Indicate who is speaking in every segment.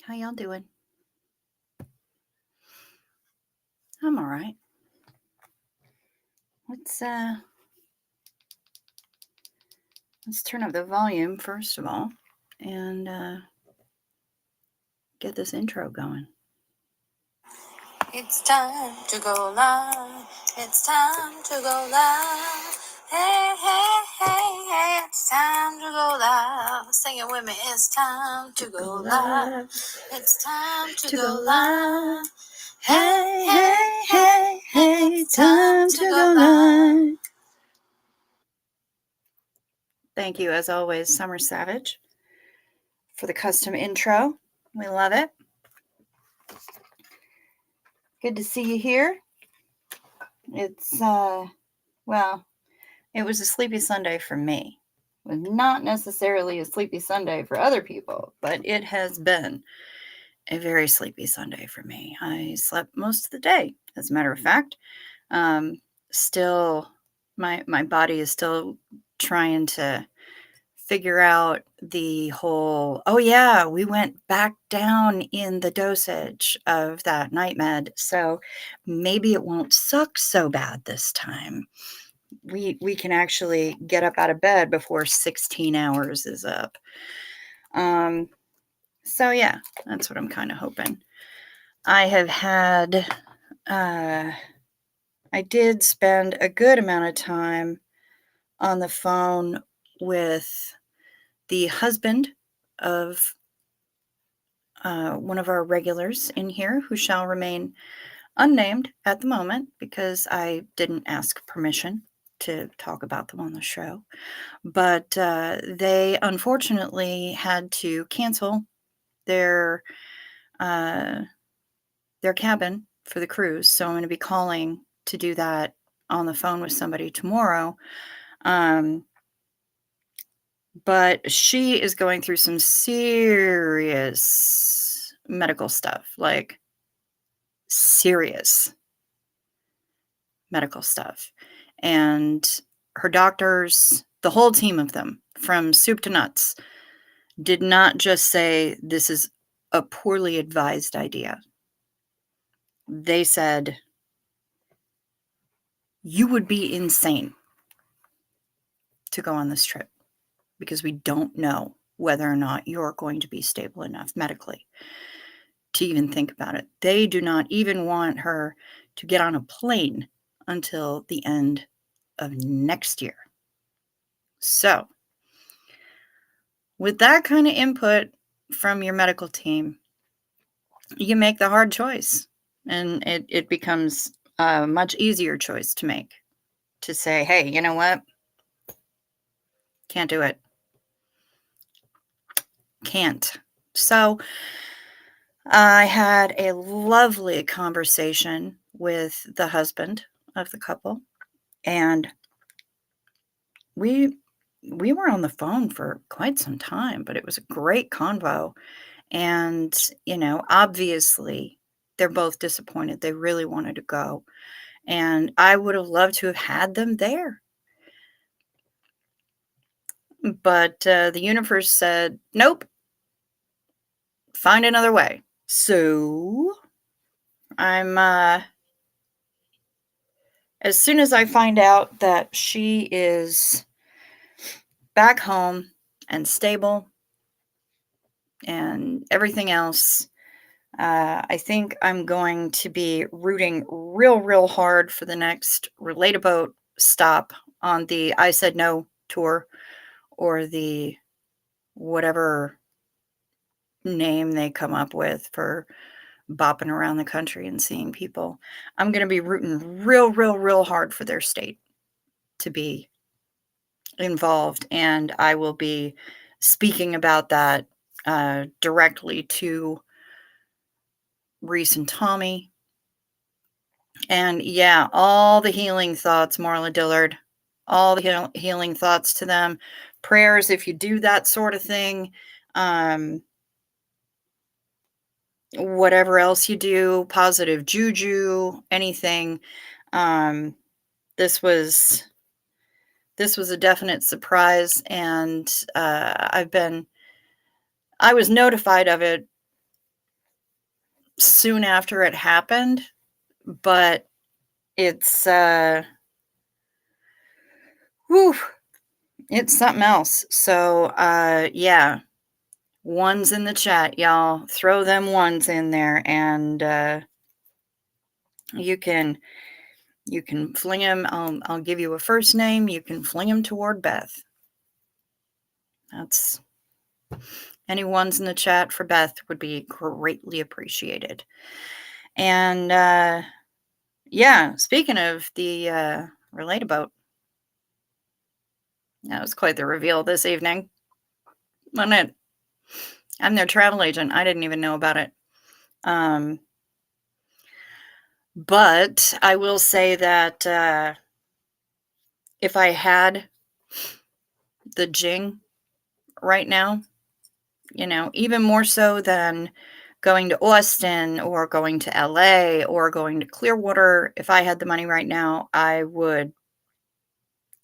Speaker 1: How y'all doing? I'm all right. Let's uh let's turn up the volume first of all and get this intro going.
Speaker 2: It's time to go live. It's time to go live. Hey, hey, hey, hey, it's time to go live. Sing it with me. It's time to go live. It's time to go live. Hey, hey, hey, hey, it's time to go live.
Speaker 1: Thank you, as always, Summer Savage, for the custom intro. We love it. Good to see you here. It's well, it was a sleepy Sunday for me. It was not necessarily a sleepy Sunday for other people, but it has been a very sleepy Sunday for me. I slept most of the day, as a matter of fact. Still, my body is still trying to figure out the whole, oh yeah, we went back down in the dosage of that night med, so maybe it won't suck so bad this time. We can actually get up out of bed before 16 hours is up. So yeah, that's what I'm kind of hoping. I have had I did spend a good amount of time on the phone with the husband of one of our regulars in here, who shall remain unnamed at the moment because I didn't ask permission to talk about them on the show. But they unfortunately had to cancel their cabin for the cruise. So I'm going to be calling to do that on the phone with somebody tomorrow. But she is going through some serious medical stuff, like serious medical stuff. And her doctors, the whole team of them, from soup to nuts, did not just say this is a poorly advised idea. They said, you would be insane to go on this trip because we don't know whether or not you're going to be stable enough medically to even think about it. They do not even want her to get on a plane until the end of next year. So, with that kind of input from your medical team, you make the hard choice, and it becomes a much easier choice to make, to say, hey, you know what? Can't do it. Can't. So I had a lovely conversation with the husband of the couple, and we were on the phone for quite some time, but it was a great convo. And, obviously they're both disappointed. They really wanted to go. And I would have loved to have had them there. But the universe said, nope, find another way. So I'm, as soon as I find out that she is back home and stable and everything else, I think I'm going to be rooting real hard for the next Relate-A-Boat stop on the I Said No tour, or the whatever name they come up with for bopping around the country and seeing people. I'm going to be rooting real hard for their state to be involved, and I will be speaking about that directly to Reese and Tommy. And yeah, all the healing thoughts, Marla Dillard, all the healing thoughts to them. Prayers if you do that sort of thing. Whatever else you do, positive juju, anything. This was a definite surprise, and I was notified of it soon after it happened, but it's whew, it's something else. So yeah, ones in the chat, y'all. Throw them ones in there, and you can fling them. I'll give you a first name. You can fling them toward Beth. That's any ones in the chat for Beth would be greatly appreciated. And yeah, speaking of the Relate-A-Boat, that was quite the reveal this evening, wasn't it? I'm their travel agent. I didn't even know about it. But I will say that if I had the Jing right now, even more so than going to Austin or going to LA or going to Clearwater, if I had the money right now, I would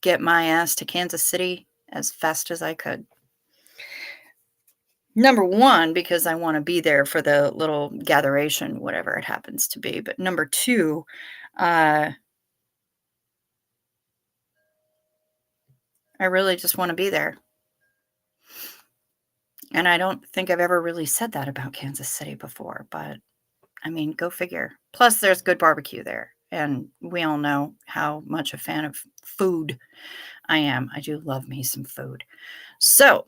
Speaker 1: get my ass to Kansas City as fast as I could. Number one, because I want to be there for the little gatheration, whatever it happens to be. But number two, I really just want to be there. And I don't think I've ever really said that about Kansas City before, but I mean, go figure. Plus, there's good barbecue there. And we all know how much a fan of food I am. I do love me some food. So,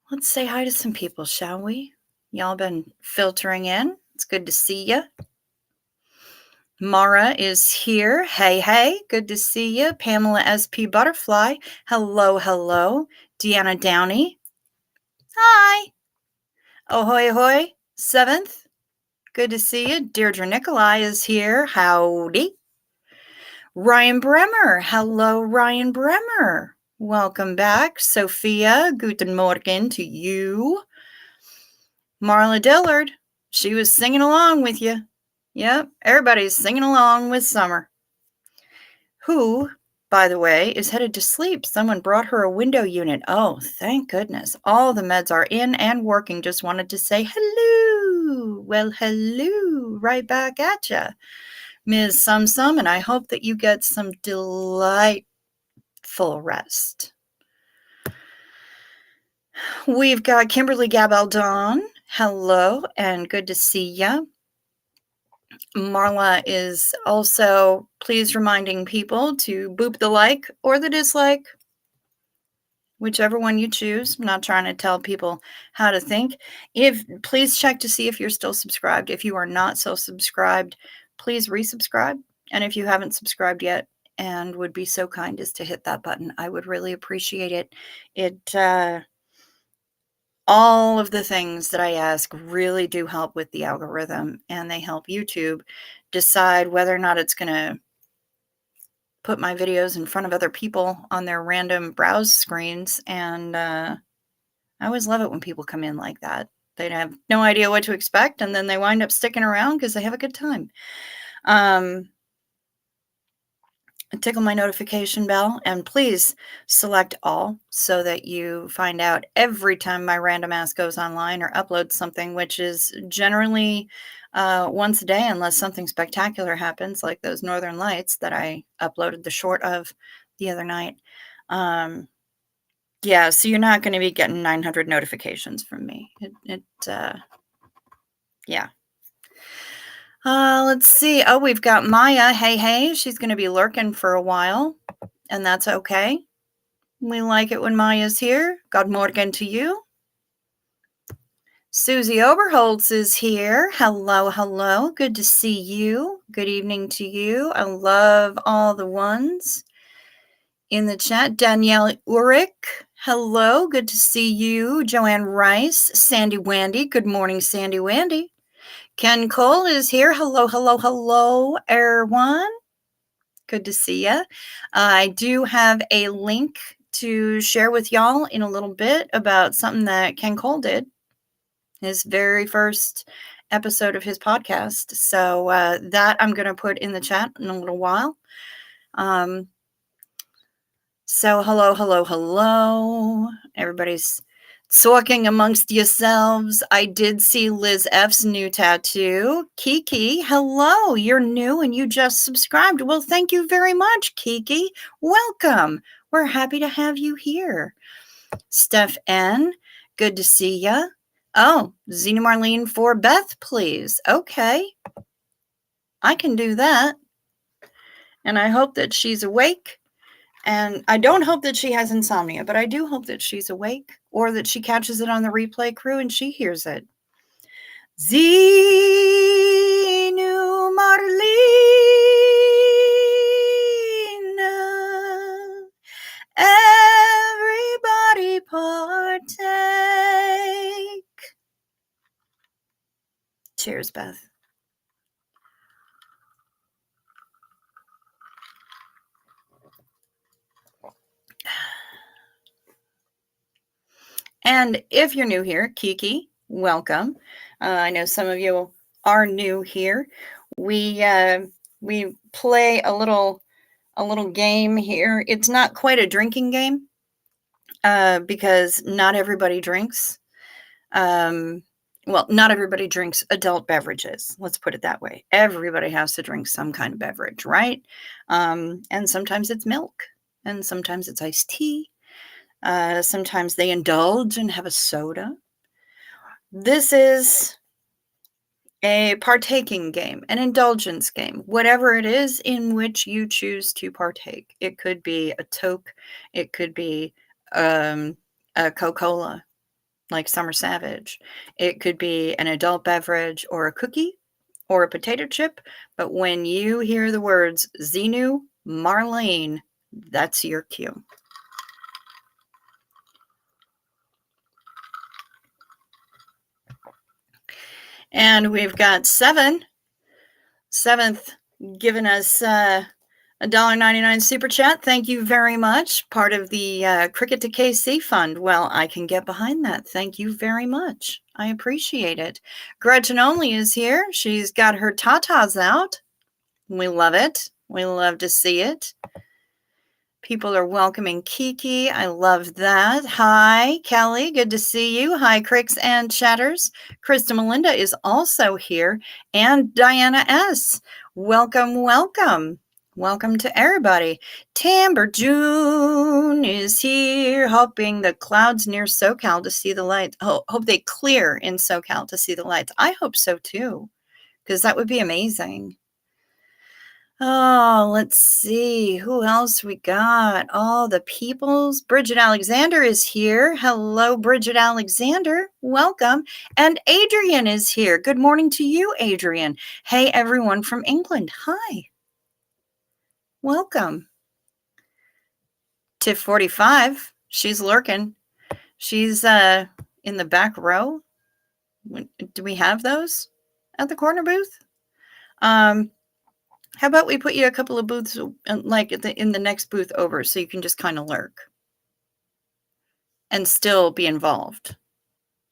Speaker 1: let's say hi to some people, shall we? Y'all been filtering in. It's good to see you. Mara is here. Hey, hey. Good to see you. Pamela SP Butterfly. Hello, hello. Deanna Downey. Hi. Ahoy, ahoy. 7th. Good to see you. Deirdre Nikolai is here. Howdy. Ryan Bremer. Hello, Ryan Bremer. Welcome back. Sophia, guten Morgen to you. Marla Dillard. She was singing along with you. Yep, everybody's singing along with Summer. Who, by the way, is headed to sleep. Someone brought her a window unit. Oh, thank goodness. All the meds are in and working. Just wanted to say hello. Well, hello. Right back at ya, Ms. Sum Sum, and I hope that you get some delightful rest. We've got Kimberly Gabaldon. Hello, and good to see ya. Marla is also please reminding people to boop the like or the dislike, whichever one you choose. I'm not trying to tell people how to think. Please check to see if you're still subscribed. If you are not still subscribed, please resubscribe. And if you haven't subscribed yet and would be so kind as to hit that button, I would really appreciate it. All of the things that I ask really do help with the algorithm, and they help YouTube decide whether or not it's going to put my videos in front of other people on their random browse screens. And I always love it when people come in like that. They have no idea what to expect, and then they wind up sticking around because they have a good time. Tickle my notification bell, and please select all so that you find out every time my random ass goes online or uploads something, which is generally once a day unless something spectacular happens, like those Northern Lights that I uploaded the short of the other night. Yeah, so you're not going to be getting 900 notifications from me. Yeah. Let's see. Oh, we've got Maya. Hey, hey. She's going to be lurking for a while, and that's okay. We like it when Maya's here. God morgen to you. Susie Oberholtz is here. Hello, hello. Good to see you. Good evening to you. I love all the ones in the chat. Danielle Urick. Hello. Good to see you. Joanne Rice. Sandy Wandy. Good morning, Sandy Wandy. Ken Cole is here. Hello, hello, hello, everyone. Good to see you. I do have a link to share with y'all in a little bit about something that Ken Cole did, his very first episode of his podcast. So that I'm going to put in the chat in a little while. So hello, hello, hello. Everybody's Talking amongst yourselves, I did see Liz F's new tattoo. Kiki, hello, you're new and you just subscribed. Well, thank you very much, Kiki. Welcome. We're happy to have you here. Steph N, good to see ya. Oh, Zena Marlene for Beth, please. Okay, I can do that. And I hope that she's awake. And I don't hope that she has insomnia, but I do hope that she's awake or that she catches it on the replay crew and she hears it. Zenu Marlena, everybody partake. Cheers, Beth. And if you're new here, Kiki, welcome. I know some of you are new here. We play a little game here. It's not quite a drinking game because not everybody drinks. Well, not everybody drinks adult beverages. Let's put it that way. Everybody has to drink some kind of beverage, right? And sometimes it's milk, and sometimes it's iced tea. Sometimes they indulge and have a soda. This is a partaking game, an indulgence game, whatever it is in which you choose to partake. It could be a toke. It could be a Coca-Cola, like Summer Savage. It could be an adult beverage or a cookie or a potato chip. But when you hear the words Zenu Marlene, that's your cue. And we've got Seventh giving us a $1.99 super chat. Thank you very much. Part of the Cricket to KC fund. Well, I can get behind that. Thank you very much. I appreciate it. Gretchen Only is here. She's got her tatas out. We love it. We love to see it. People are welcoming Kiki. I love that. Hi, Kelly. Good to see you. Hi, Cricks and Chatters. Krista Melinda is also here. And Diana S. Welcome, welcome. Welcome to everybody. Tamber June is here, hoping the clouds near SoCal to see the lights. Oh, hope they clear in SoCal to see the lights. I hope so too, because that would be amazing. Oh, let's see. Who else we got? All the peoples. Bridget Alexander is here. Hello, Bridget Alexander. Welcome. And Adrian is here. Good morning to you, Adrian. Hey, everyone from England. Hi. Welcome. Tiff 45. She's lurking. She's in the back row. Do we have those at the corner booth? How about we put you a couple of booths, like in the next booth over, so you can just kind of lurk and still be involved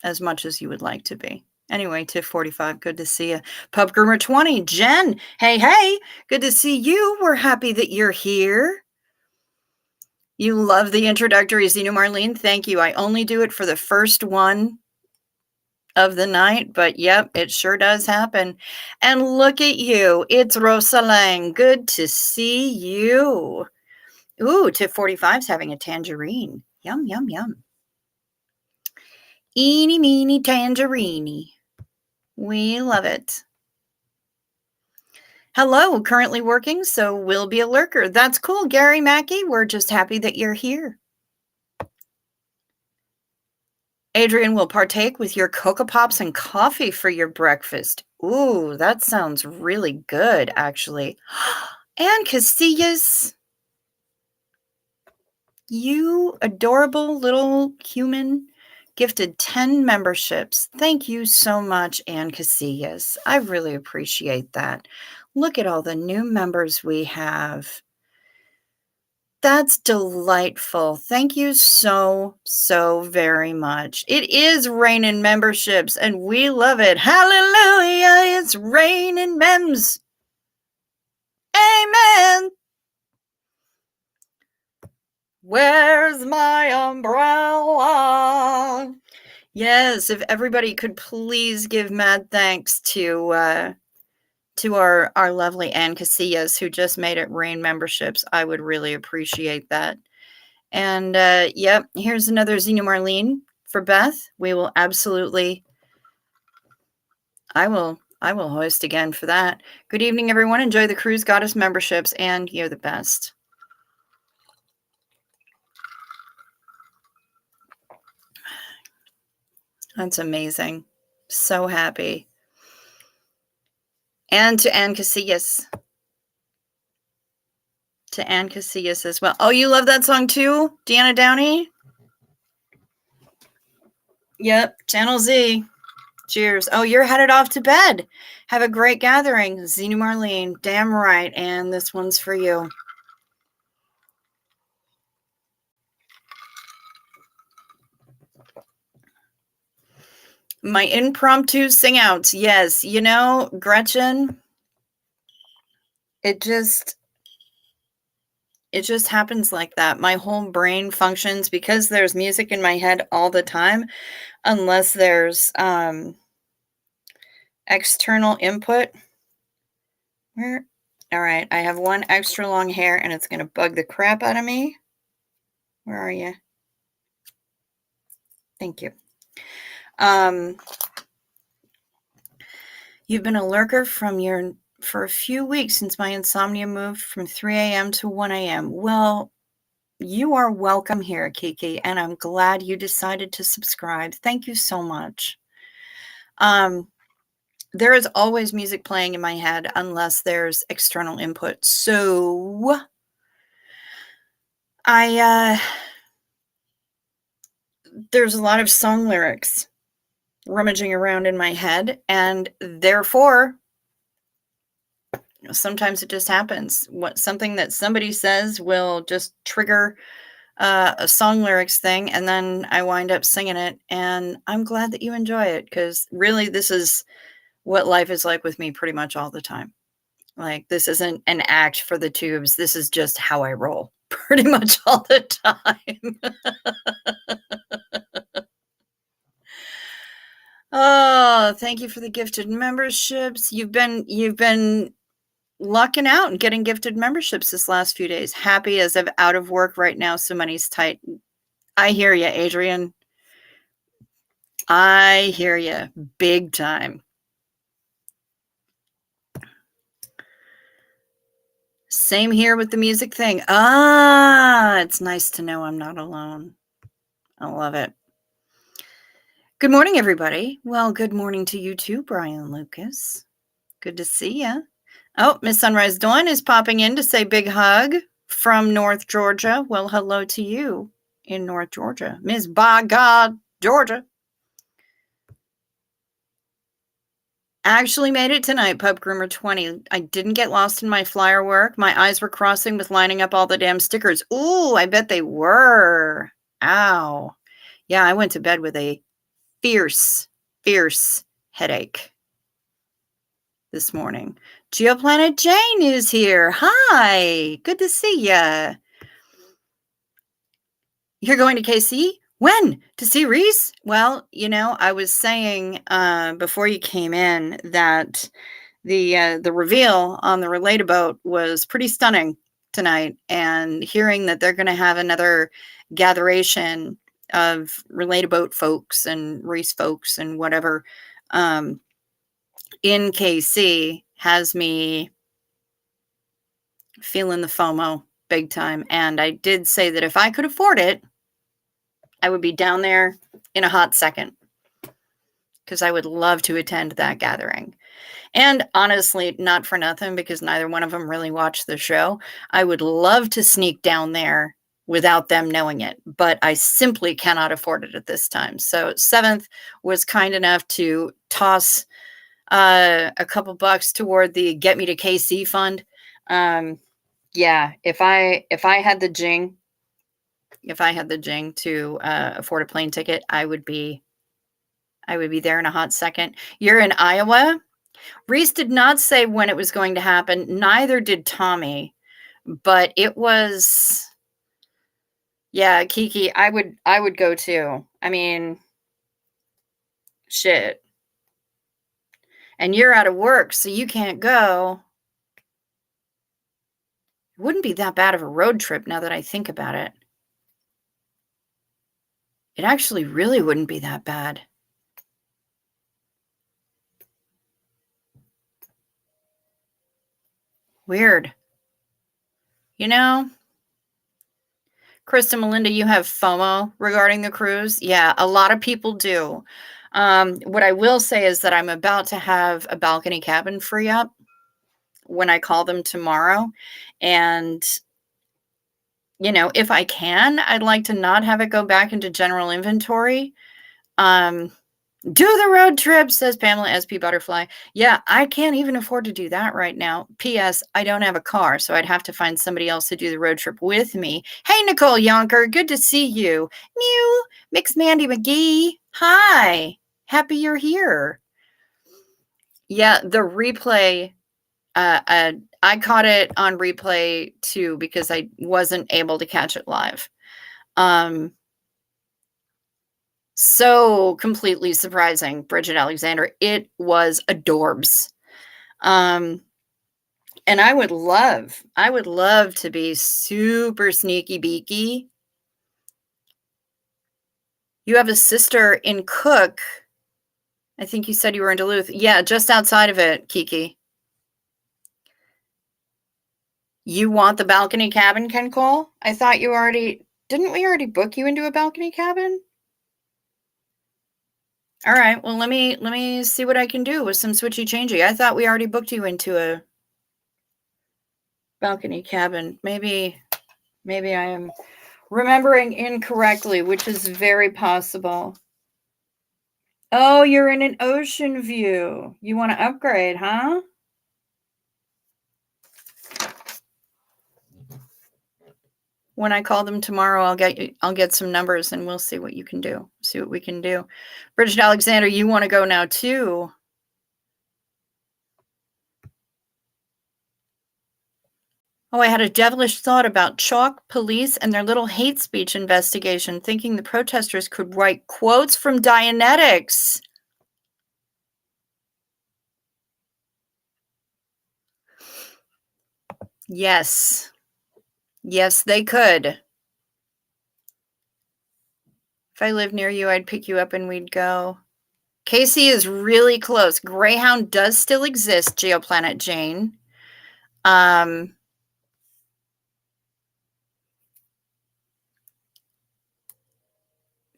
Speaker 1: as much as you would like to be. Anyway, Tiff 45, good to see you. Pub Groomer 20, Jen, hey, good to see you. We're happy that you're here. You love the introductory, Zena Marlene. Thank you. I only do it for the first one of the night, but yep, it sure does happen. And look at you. It's Rosa Lang. Good to see you. Ooh, Tip 45's having a tangerine. Yum, yum, yum. Eeny, meeny, tangerine. We love it. Hello, currently working, so will be a lurker. That's cool, Gary Mackey. We're just happy that you're here. Adrian will partake with your Cocoa Pops and coffee for your breakfast. Ooh, that sounds really good, actually. And Casillas, you adorable little human, gifted 10 memberships. Thank you so much, Ann Casillas. I really appreciate that. Look at all the new members we have. That's delightful. Thank you so very much. It is raining memberships, and we love it. Hallelujah, it's raining mems. Amen. Where's my umbrella? Yes, if everybody could please give mad thanks to our lovely Ann Casillas who just made it rain memberships, I would really appreciate that. And yep, here's another Xena Marlene for Beth. We will absolutely I will host again for that. Good evening, everyone. Enjoy the Cruise Goddess memberships, and you're the best. That's amazing. So happy. And to Ann Casillas. To Ann Casillas as well. Oh, you love that song too, Deanna Downey? Yep, Channel Z. Cheers. Oh, you're headed off to bed. Have a great gathering, Xena Marlene. Damn right. And this one's for you. My impromptu sing outs. Yes. You know, Gretchen, it just happens like that. My whole brain functions because there's music in my head all the time, unless there's external input. Where? All right, I have one extra long hair and it's going to bug the crap out of me. Where are you? Thank you. You've been a lurker for a few weeks since my insomnia moved from 3 a.m. to 1 a.m. Well, you are welcome here, Kiki, and I'm glad you decided to subscribe. Thank you so much. There is always music playing in my head unless there's external input. So there's a lot of song lyrics rummaging around in my head, and therefore sometimes it just happens. Something that somebody says will just trigger a song lyrics thing, and then I wind up singing it, and I'm glad that you enjoy it, because really this is what life is like with me pretty much all the time. Like, this isn't an act for the tubes. This is just how I roll pretty much all the time. Oh, thank you for the gifted memberships. You've been lucking out and getting gifted memberships this last few days. Happy as I'm out of work right now, so money's tight. I hear you, Adrian. I hear you big time. Same here with the music thing. It's nice to know I'm not alone. I love it. Good morning, everybody. Well, good morning to you too, Brian Lucas. Good to see you. Oh, Miss Sunrise Dawn is popping in to say big hug from North Georgia. Well, hello to you in North Georgia. Miss By God, Georgia. Actually made it tonight, Pub Groomer 20. I didn't get lost in my flyer work. My eyes were crossing with lining up all the damn stickers. Ooh, I bet they were. Ow. Yeah, I went to bed with a fierce headache this morning. Geoplanet Jane is here. Hi, good to see ya. You're going to KC? When? To see Reese? Well, you know, I was saying before you came in that the reveal on the Relate-A-Boat was pretty stunning tonight, and hearing that they're going to have another gatheration of Relate-A-Boat folks and Reese folks and whatever in KC has me feeling the FOMO big time. And I did say that if I could afford it, I would be down there in a hot second, because I would love to attend that gathering. And honestly, not for nothing, because neither one of them really watched the show, I would love to sneak down there without them knowing it, but I simply cannot afford it at this time. So 7th was kind enough to toss a couple bucks toward the Get Me to KC fund. Yeah, if I had the jing, to afford a plane ticket, I would be there in a hot second. You're in Iowa? Reese did not say when it was going to happen. Neither did Tommy, but it was, yeah, Kiki, I would go too. I mean, Shit. And you're out of work, so you can't go. It wouldn't be that bad of a road trip now that I think about it. It actually really wouldn't be that bad. Weird. You know, Krista, Melinda, you have FOMO regarding the cruise. Yeah, a lot of people do. What I will say is that I'm about to have a balcony cabin free up when I call them tomorrow. And, you know, if I can, I'd like to not have it go back into general inventory. Do the road trip, says Pamela SP Butterfly. Yeah, I can't even afford to do that right now. P.S. I don't have a car, so I'd have to find somebody else to do the road trip with me. Hey, Nicole Yonker, good to see you. Mew, Mix Mandy McGee. Hi, happy you're here. Yeah, the replay, I caught it on replay too because I wasn't able to catch it live. So completely surprising, Bridget Alexander. It was adorbs. And I would love to be super sneaky beaky. You have a sister in Cook. I think you said you were in Duluth. Yeah, just outside of it, Kiki. You want the balcony cabin, Ken Cole? I thought you already, didn't we already book you into a balcony cabin? All right, well, let me see what I can do with some switchy changey. I thought we already booked you into a balcony cabin. Maybe I am remembering incorrectly, which is very possible. Oh, you're in an ocean view. You want to upgrade, huh? When I call them tomorrow, I'll get some numbers and we'll see what you can do. See what we can do. Bridget Alexander, you want to go now too? Oh, I had a devilish thought about chalk police and their little hate speech investigation, thinking the protesters could write quotes from Dianetics. Yes. Yes, they could. If I lived near you, I'd pick you up and we'd go. Casey is really close. Greyhound does still exist, Geoplanet Jane.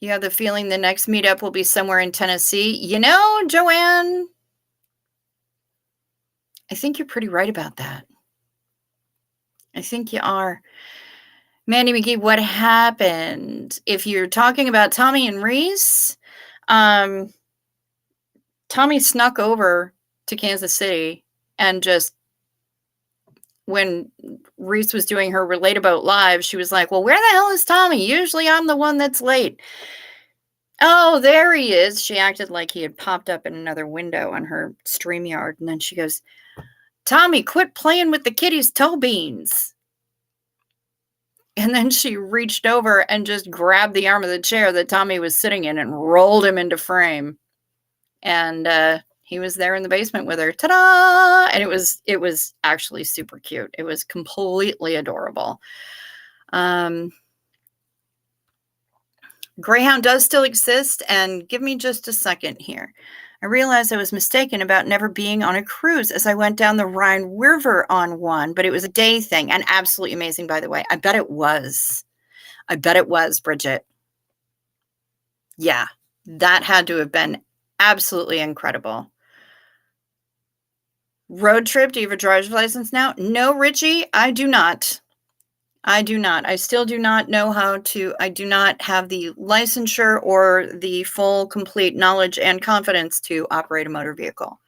Speaker 1: You have the feeling the next meetup will be somewhere in Tennessee? You know, Joanne, I think you're pretty right about that. I think you are. Mandy McGee, what happened? If you're talking about Tommy and Reese, Tommy snuck over to Kansas City and just, when Reese was doing her Relate About Live, she was like, well, where the hell is Tommy? Usually I'm the one that's late. Oh, there he is. She acted like he had popped up in another window on her StreamYard. And then she goes, Tommy, quit playing with the kitty's toe beans. And then she reached over and just grabbed the arm of the chair that Tommy was sitting in and rolled him into frame. And he was there in the basement with her. Ta-da! And it was actually super cute. It was completely adorable. Greyhound does still exist, and give me just a second here. I realized I was mistaken about never being on a cruise as I went down the Rhine River on one, but it was a day thing and absolutely amazing, by the way. I bet it was. Bridget. Yeah, that had to have been absolutely incredible. Road trip, do you have a driver's license now? No, Richie, I do not. I still do not know how to, I do not have the licensure or the full, complete knowledge and confidence to operate a motor vehicle.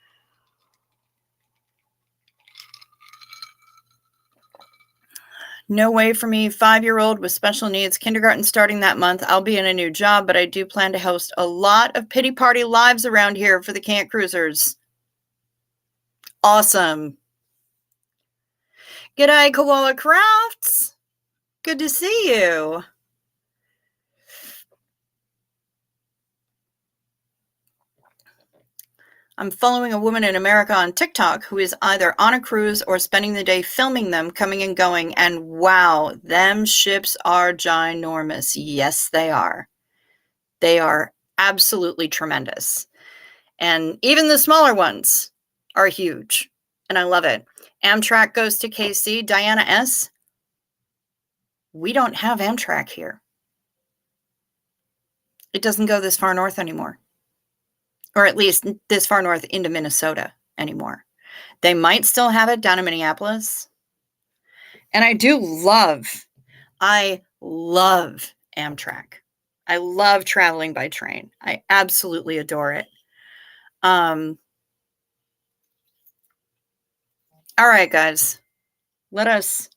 Speaker 1: No way for me. 5-year-old with special needs, kindergarten starting that month. I'll be in a new job, but I do plan to host a lot of pity party lives around here for the Camp Cruisers. Awesome. G'day, Koala Crafts. Good to see you. I'm following a woman in America on TikTok who is either on a cruise or spending the day filming them coming and going. And wow, them ships are ginormous. Yes, they are. They are absolutely tremendous. And even the smaller ones are huge. And I love it. Amtrak goes to KC. Diana S., we don't have Amtrak here. It doesn't go this far north anymore. Or at least this far north into Minnesota anymore. They might still have it down in Minneapolis. And I love Amtrak. I love traveling by train. I absolutely adore it. All right, guys, let us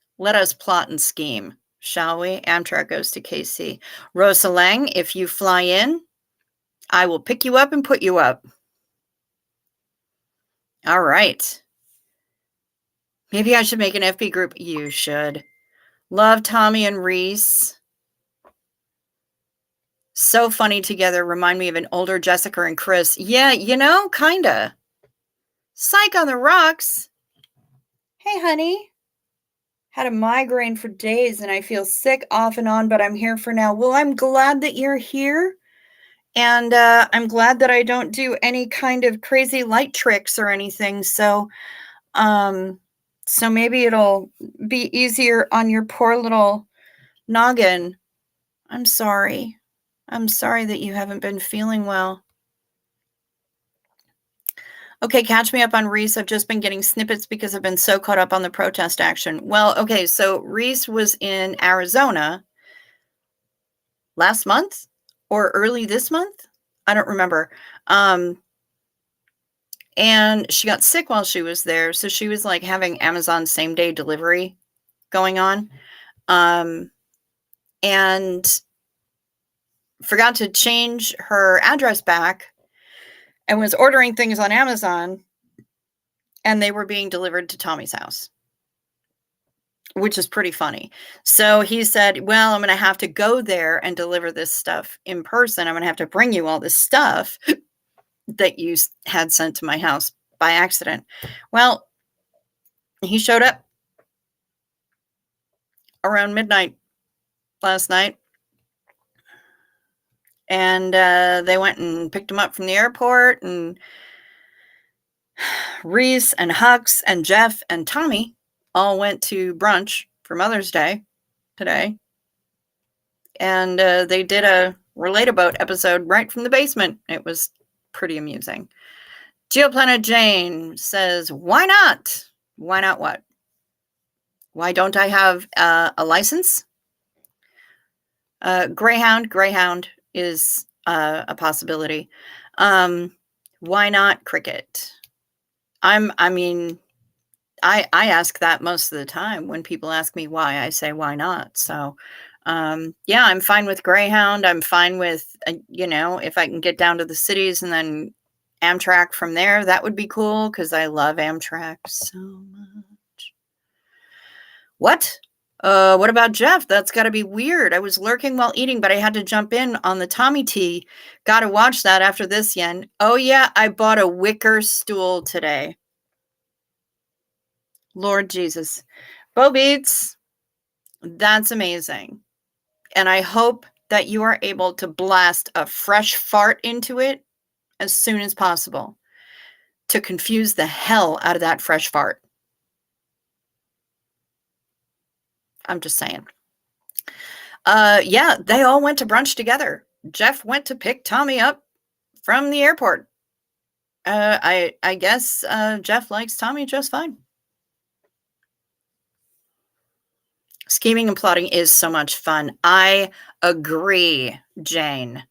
Speaker 1: plot and scheme, shall we? Amtrak goes to KC. Rosa Lang, if you fly in, I will pick you up and put you up. All right. Maybe I should make an FB group. You should. Love Tommy and Reese. So funny together. Remind me of an older Jessica and Chris. Yeah, kinda. Psych on the rocks. Hey, honey. Had a migraine for days and I feel sick off and on, but I'm here for now. Well, I'm glad that you're here. And I'm glad that I don't do any kind of crazy light tricks or anything. So maybe it'll be easier on your poor little noggin. I'm sorry. I'm sorry that you haven't been feeling well. Okay, catch me up on Reese. I've just been getting snippets because I've been so caught up on the protest action. Well, okay, so Reese was in Arizona last month or early this month. I don't remember. And she got sick while she was there. So she was like having Amazon same day delivery going on. And forgot to change her address back and was ordering things on Amazon, and they were being delivered to Tommy's house, which is pretty funny. So he said, well, I'm going to have to go there and deliver this stuff in person. I'm going to have to bring you all this stuff that you had sent to my house by accident. Well, he showed up around midnight last night, and they went and picked him up from the airport, and Reese and Hux and Jeff and Tommy all went to brunch for Mother's Day today. And they did a Relate-A-Boat episode right from the basement. It was pretty amusing. Geoplanet Jane says, why not? Why not what? Why don't I have a license? Greyhound is a possibility. Why not cricket? I ask that most of the time when people ask me why. I say, why not? So, yeah, I'm fine with Greyhound. I'm fine with, if I can get down to the cities and then Amtrak from there, that would be cool because I love Amtrak so much. What? What about Jeff? That's got to be weird. I was lurking while eating, but I had to jump in on the Tommy Tea. Got to watch that after this, Yen. Oh, yeah, I bought a wicker stool today. Lord Jesus. Bo Beats, that's amazing. And I hope that you are able to blast a fresh fart into it as soon as possible to confuse the hell out of that fresh fart. I'm just saying. Yeah, they all went to brunch together. Jeff went to pick Tommy up from the airport. I guess Jeff likes Tommy just fine. Scheming and plotting is so much fun. I agree, Jane.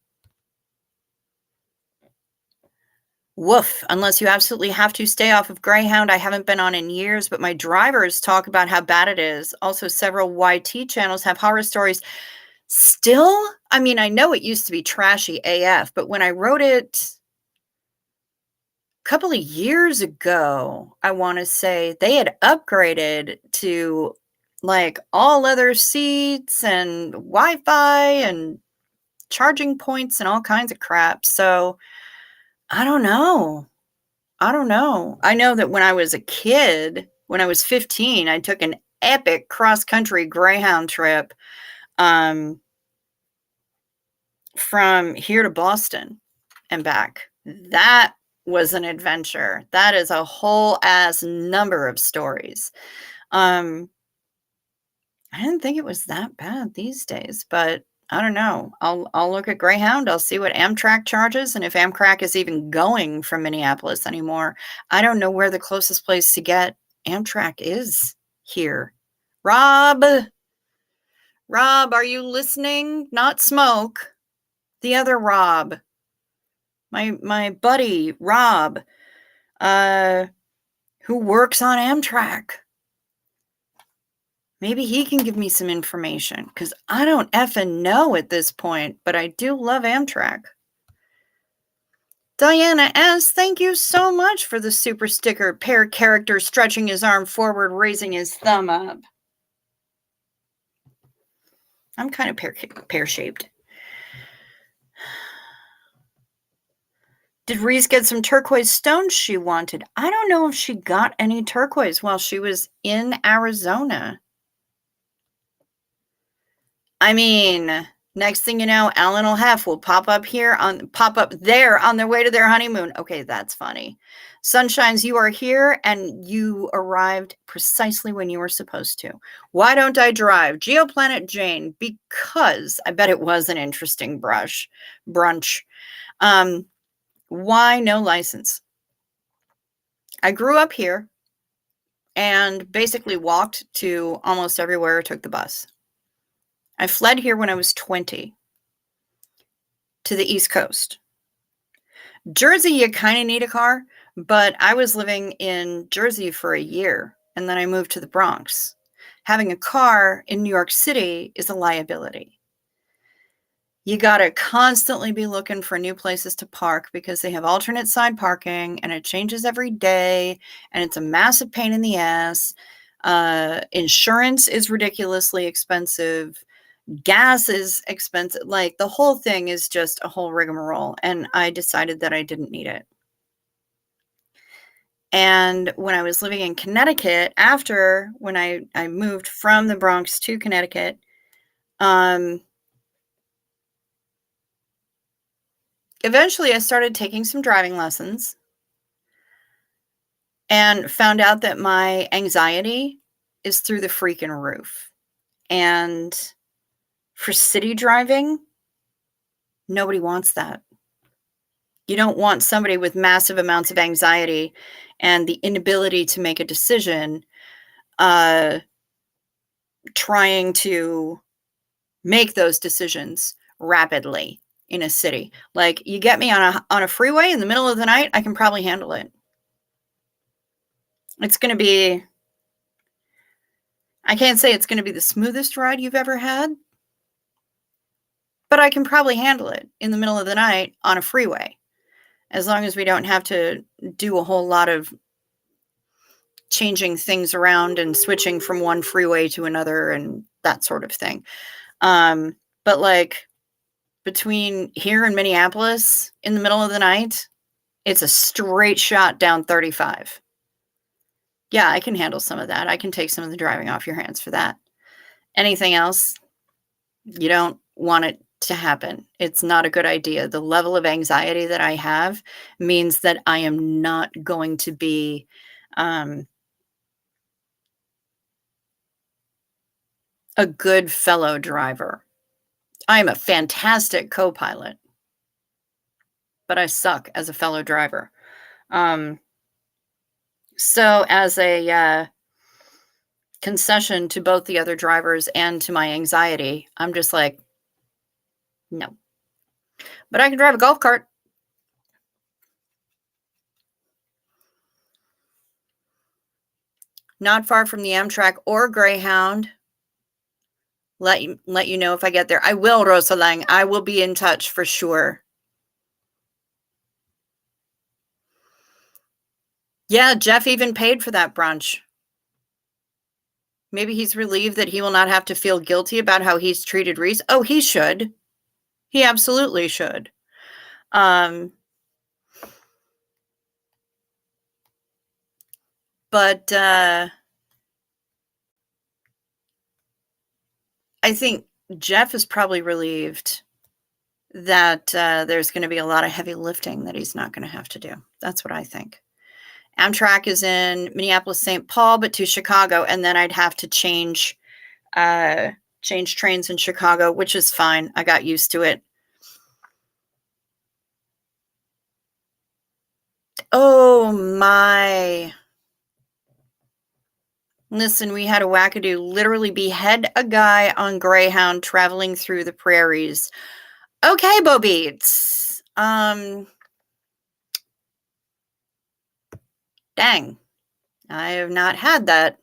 Speaker 1: Woof, unless you absolutely have to stay off of Greyhound. I haven't been on in years, but my drivers talk about how bad it is. Also, several YT channels have horror stories. Still, I mean, I know it used to be trashy AF, but when I wrote it a couple of years ago, I want to say they had upgraded to like all leather seats and Wi-Fi and charging points and all kinds of crap. So I don't know. I don't know. I know that when I was a kid, when I was 15, I took an epic cross-country Greyhound trip, um, from here to Boston and back. That was an adventure. That is a whole ass number of stories. Um, I didn't think it was that bad these days, but I don't know. I'll look at Greyhound. I'll see what Amtrak charges, and if Amtrak is even going from Minneapolis anymore. I don't know where the closest place to get Amtrak is here. Rob, Rob, are you listening? Not Smoke. The other Rob. My buddy Rob, who works on Amtrak. Maybe he can give me some information, because I don't effing know at this point, but I do love Amtrak. Diana S., thank you so much for the super sticker. Pear character stretching his arm forward, raising his thumb up. I'm kind of pear-shaped. Did Reese get some turquoise stones she wanted? I don't know if she got any turquoise while she was in Arizona. I mean, next thing you know, Alan will pop up there on their way to their honeymoon. Okay, that's funny. Sunshines, you are here and you arrived precisely when you were supposed to. Why don't I drive? Geoplanet Jane, because I bet it was an interesting brunch. Why no license? I grew up here and basically walked to almost everywhere or took the bus. I fled here when I was 20 to the East Coast. Jersey, you kind of need a car, but I was living in Jersey for a year, and then I moved to the Bronx. Having a car in New York City is a liability. You got to constantly be looking for new places to park because they have alternate side parking, and it changes every day, and it's a massive pain in the ass. Insurance is ridiculously expensive. Gas is expensive. Like, the whole thing is just a whole rigmarole, and I decided that I didn't need it. And when I was living in Connecticut, when I moved from the Bronx to Connecticut, eventually I started taking some driving lessons and found out that my anxiety is through the freaking roof. And for city driving, nobody wants that. You don't want somebody with massive amounts of anxiety and the inability to make a decision, trying to make those decisions rapidly in a city. Like, you get me on a freeway in the middle of the night, I can probably handle it. It's going to be, I can't say it's going to be the smoothest ride you've ever had, but I can probably handle it in the middle of the night on a freeway, as long as we don't have to do a whole lot of changing things around and switching from one freeway to another and that sort of thing. But like, between here and Minneapolis in the middle of the night, it's a straight shot down 35. Yeah, I can handle some of that. I can take some of the driving off your hands for that. Anything else, you don't want it to happen. It's not a good idea. The level of anxiety that I have means that I am not going to be a good fellow driver. I am a fantastic co-pilot, but I suck as a fellow driver. So as a concession to both the other drivers and to my anxiety, I'm just like, no. But I can drive a golf cart. Not far from the Amtrak or Greyhound. Let you know if I get there. I will, Rosalang. I will be in touch for sure. Yeah, Jeff even paid for that brunch. Maybe he's relieved that he will not have to feel guilty about how he's treated Reese. Oh, he should. He absolutely should. But I think Jeff is probably relieved that there's going to be a lot of heavy lifting that he's not going to have to do. That's what I think. Amtrak is in Minneapolis, St. Paul, but to Chicago, and then I'd have to change trains in Chicago, which is fine. I got used to it. Oh my. Listen, we had a wackadoo literally behead a guy on Greyhound traveling through the prairies. Okay, Bo Beats. Dang. I have not had that.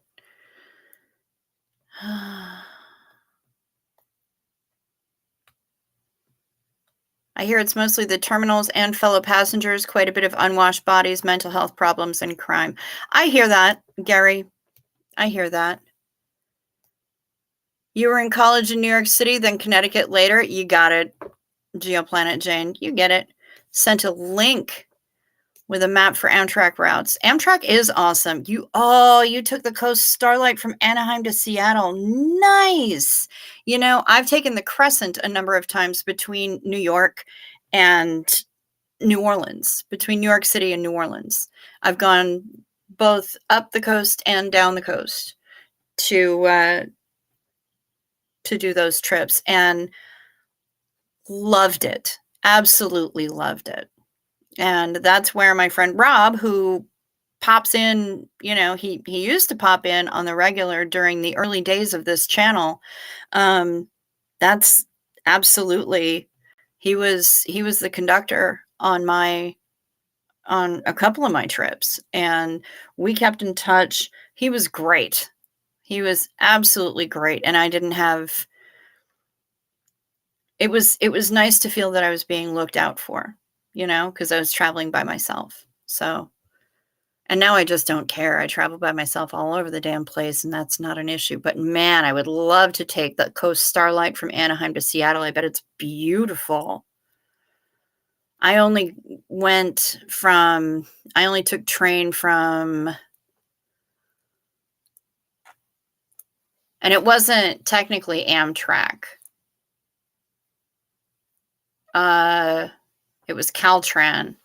Speaker 1: I hear it's mostly the terminals and fellow passengers, quite a bit of unwashed bodies, mental health problems, and crime. I hear that, Gary. I hear that. You were in college in New York City, then Connecticut later. You got it. Geoplanet Jane, you get it. Sent a link with a map for Amtrak routes. Amtrak is awesome. You took the Coast Starlight from Anaheim to Seattle. Nice. You know, I've taken the Crescent a number of times between New York and New Orleans, between New York City and New Orleans. I've gone both up the coast and down the coast to do those trips and loved it. Absolutely loved it. And that's where my friend Rob, who pops in, he used to pop in on the regular during the early days of this channel. That's absolutely, he was the conductor on a couple of my trips, and we kept in touch. He was great. He was absolutely great. And I didn't have, it was nice to feel that I was being looked out for, because I was traveling by myself. So, and now I just don't care. I travel by myself all over the damn place, and that's not an issue. But man, I would love to take the Coast Starlight from Anaheim to Seattle. I bet it's beautiful. I only took train from, and it wasn't technically Amtrak. It was Caltran,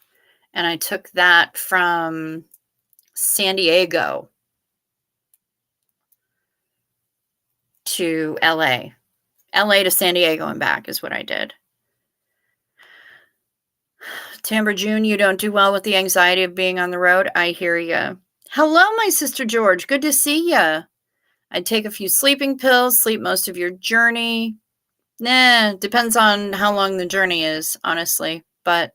Speaker 1: and I took that from San Diego to LA. LA to San Diego and back is what I did. Timber June, you don't do well with the anxiety of being on the road. I hear ya. Hello, my sister George. Good to see ya. I'd take a few sleeping pills, sleep most of your journey. Depends on how long the journey is, honestly. But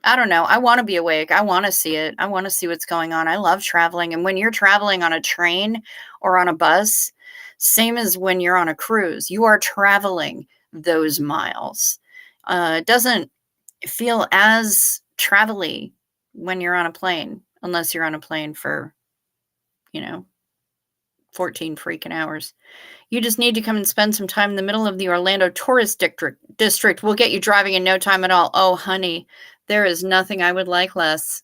Speaker 1: I don't know. I want to be awake. I want to see it. I want to see what's going on. I love traveling. And when you're traveling on a train or on a bus, same as when you're on a cruise, you are traveling those miles. It doesn't feel as travel-y when you're on a plane, unless you're on a plane for, 14 freaking hours. You just need to come and spend some time in the middle of the Orlando tourist district. We'll get you driving in no time at all. Oh, honey, there is nothing I would like less.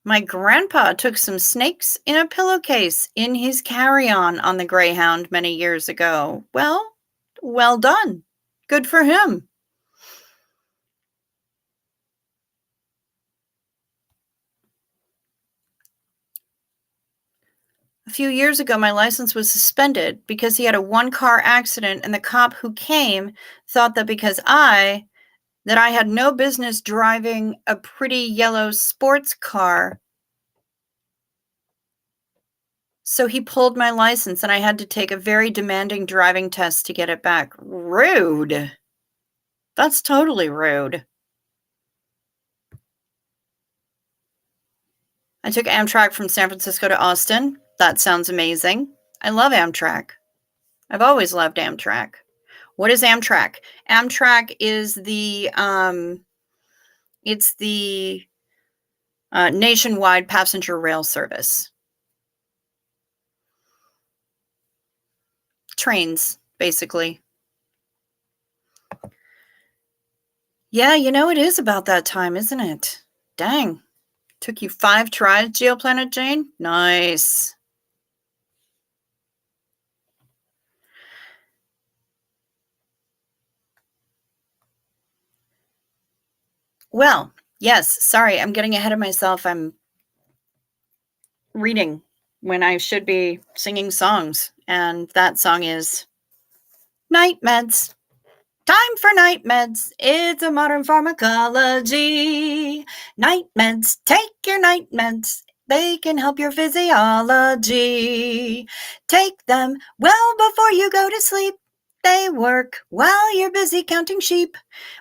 Speaker 1: My grandpa took some snakes in a pillowcase in his carry-on the Greyhound many years ago. Well done. Good for him. A few years ago, my license was suspended because he had a one-car accident, and the cop who came thought that because I had no business driving a pretty yellow sports car. So he pulled my license, and I had to take a very demanding driving test to get it back. Rude. That's totally rude. I took Amtrak from San Francisco to Austin. That sounds amazing. I love Amtrak. I've always loved Amtrak. What is Amtrak? Amtrak is the nationwide passenger rail service. Trains, basically. Yeah, it is about that time, isn't it? Dang. Took you 5 tries, Geoplanet Jane? Nice. Well, yes, sorry, I'm getting ahead of myself. I'm reading when I should be singing songs, and that song is Night Meds. Time for night meds. It's a modern pharmacology. Night meds. Take your night meds. They can help your physiology. Take them well before you go to sleep. They work while you're busy counting sheep.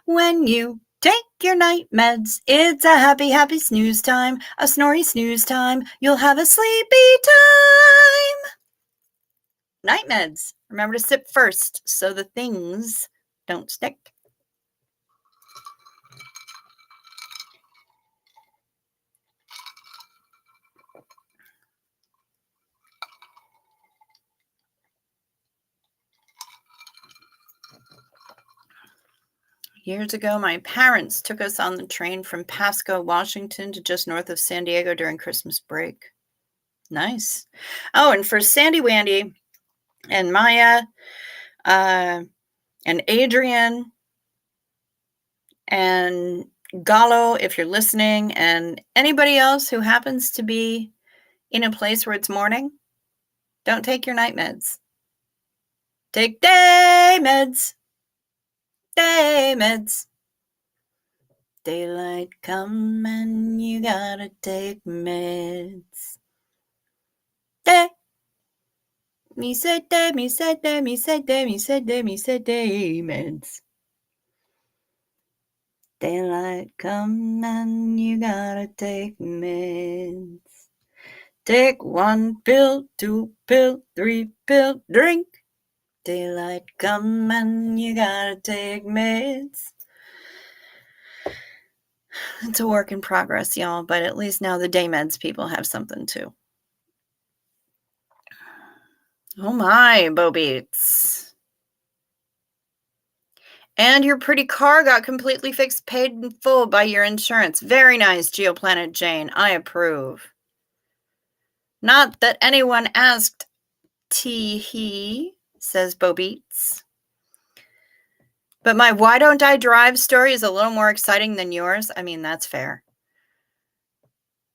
Speaker 1: When you take your night meds, it's a happy, happy snooze time. A snory snooze time. You'll have a sleepy time. Night meds. Remember to sip first so the things don't stick. Years ago, my parents took us on the train from Pasco, Washington to just north of San Diego during Christmas break. Nice. Oh, and for Sandy Wandy and Maya and Adrian and Gallo, if you're listening, and anybody else who happens to be in a place where it's morning, don't take your night meds. Take day meds. Day meds. Daylight come and you gotta take meds. Day. Me said day, me said day, me said day, me said day, me said day meds. Daylight come and you gotta take meds. Take 1 pill, 2 pill, 3 pill, drink. Daylight come and you gotta take meds. It's a work in progress, y'all, but at least now the day meds people have something too. Oh my, Bo Beats. And your pretty car got completely fixed, paid in full by your insurance. Very nice, Geoplanet Jane. I approve. Not that anyone asked, tee-hee, says Bo Beats. But my why don't I drive story is a little more exciting than yours. I mean, that's fair.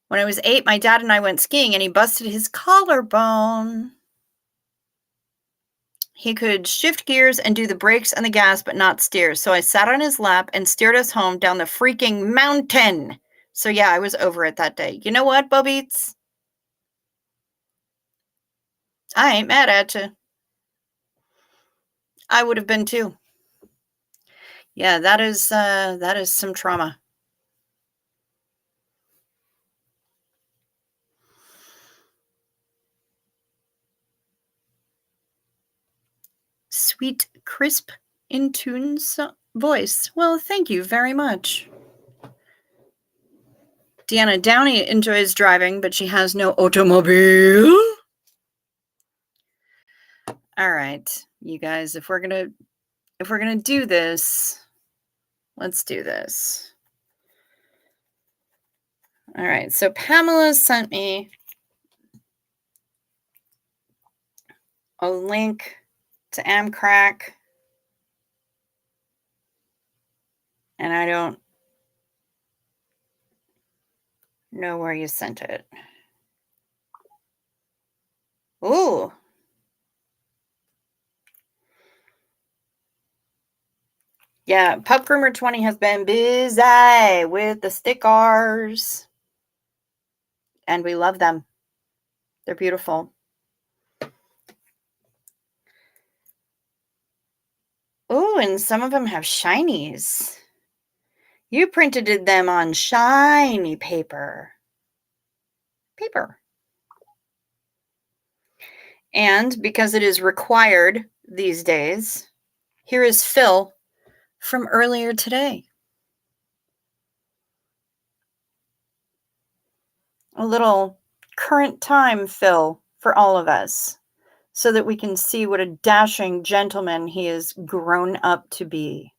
Speaker 1: When I was 8, my dad and I went skiing and he busted his collarbone. He could shift gears and do the brakes and the gas, but not steer. So I sat on his lap and steered us home down the freaking mountain. So yeah, I was over it that day. You know what, Bo Beats? I ain't mad at you. I would have been too. Yeah, that is some trauma. Sweet, crisp, in tune voice. Well, thank you very much. Deanna Downey enjoys driving, but she has no automobile. All right, you guys, if we're gonna do this, let's do this. All right, so Pamela sent me a link to Amcrack, and I don't know where you sent it. Ooh. Yeah, Pup Groomer 20 has been busy with the stickers. And we love them. They're beautiful. Ooh, and some of them have shinies. You printed them on shiny paper. And because it is required these days, here is Phil from earlier today. A little current time Phil for all of us, so that we can see what a dashing gentleman he has grown up to be.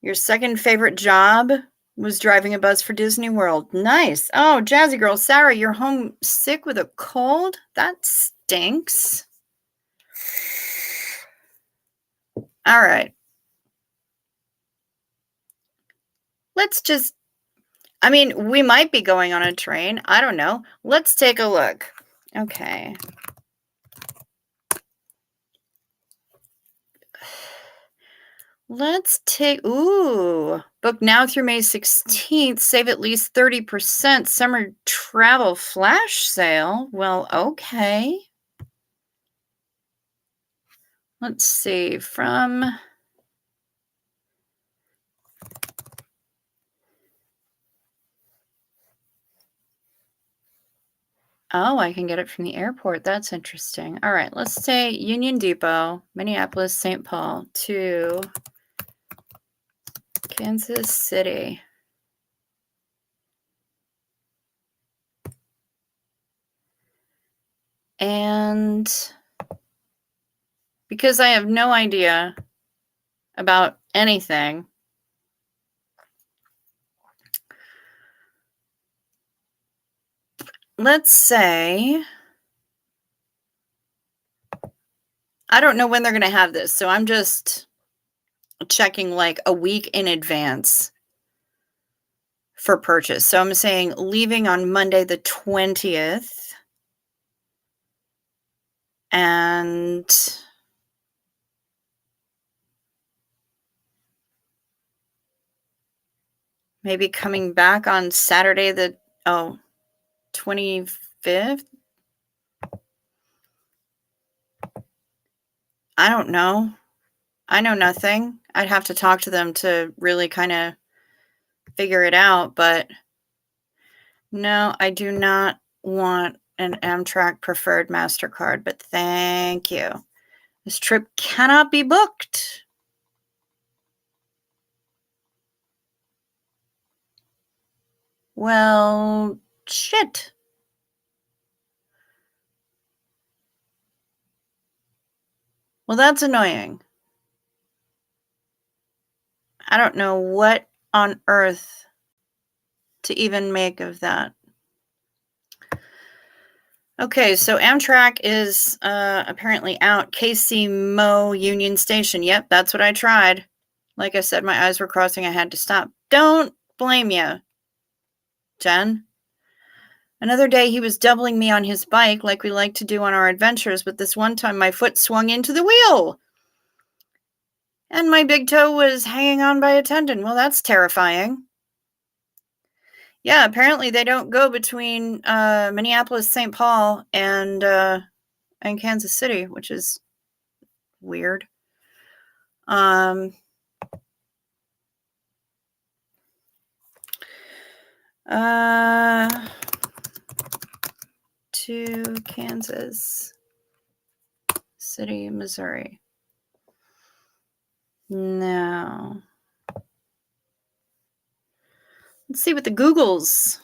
Speaker 1: Your second favorite job was driving a bus for Disney World. Nice. Oh, Jazzy Girl, Sarah, you're home sick with a cold? That stinks. All right. Let's just, I mean, we might be going on a train. I don't know. Let's take a look. Okay. Let's take, book now through May 16th, save at least 30%, summer travel flash sale. Well, okay. Let's see, from, oh, I can get it from the airport. That's interesting. All right, let's say Union Depot, Minneapolis, St. Paul to Kansas City. And because I have no idea about anything, let's say, I don't know when they're going to have this, so I'm just checking like a week in advance for purchase. So I'm saying leaving on Monday the 20th. And maybe coming back on Saturday the 25th. I don't know. I know nothing. I'd have to talk to them to really kind of figure it out, but no, I do not want an Amtrak preferred MasterCard, but thank you. This trip cannot be booked. Well, shit. Well, that's annoying. I don't know what on earth to even make of that. Okay, so Amtrak is apparently out. KC Mo Union Station. Yep, that's what I tried. Like I said, my eyes were crossing. I had to stop. Don't blame you, Jen. Another day he was doubling me on his bike like we like to do on our adventures, but this one time my foot swung into the wheel. And my big toe was hanging on by a tendon. Well, that's terrifying. Yeah, apparently they don't go between Minneapolis, St. Paul, and Kansas City, which is weird. To Kansas City, Missouri. Now, let's see what the Googles.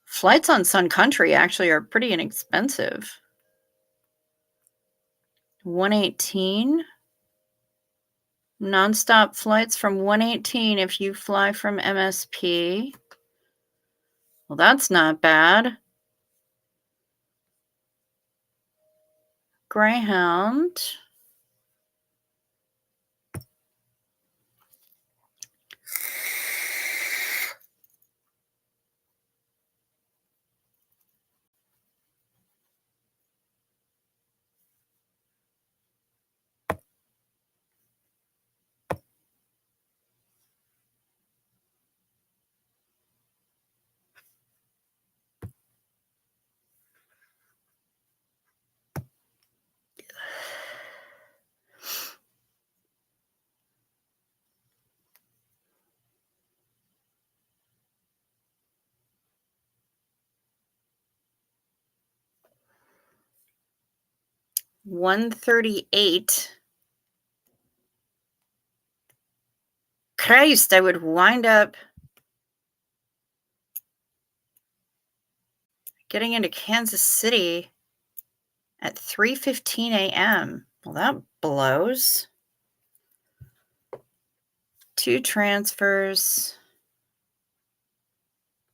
Speaker 1: Flights on Sun Country actually are pretty inexpensive. 118 nonstop flights from 118 if you fly from MSP. Well, that's not bad. Greyhound. $138. Christ, I would wind up getting into Kansas City at 3:15 a.m. Well, that blows. 2 transfers.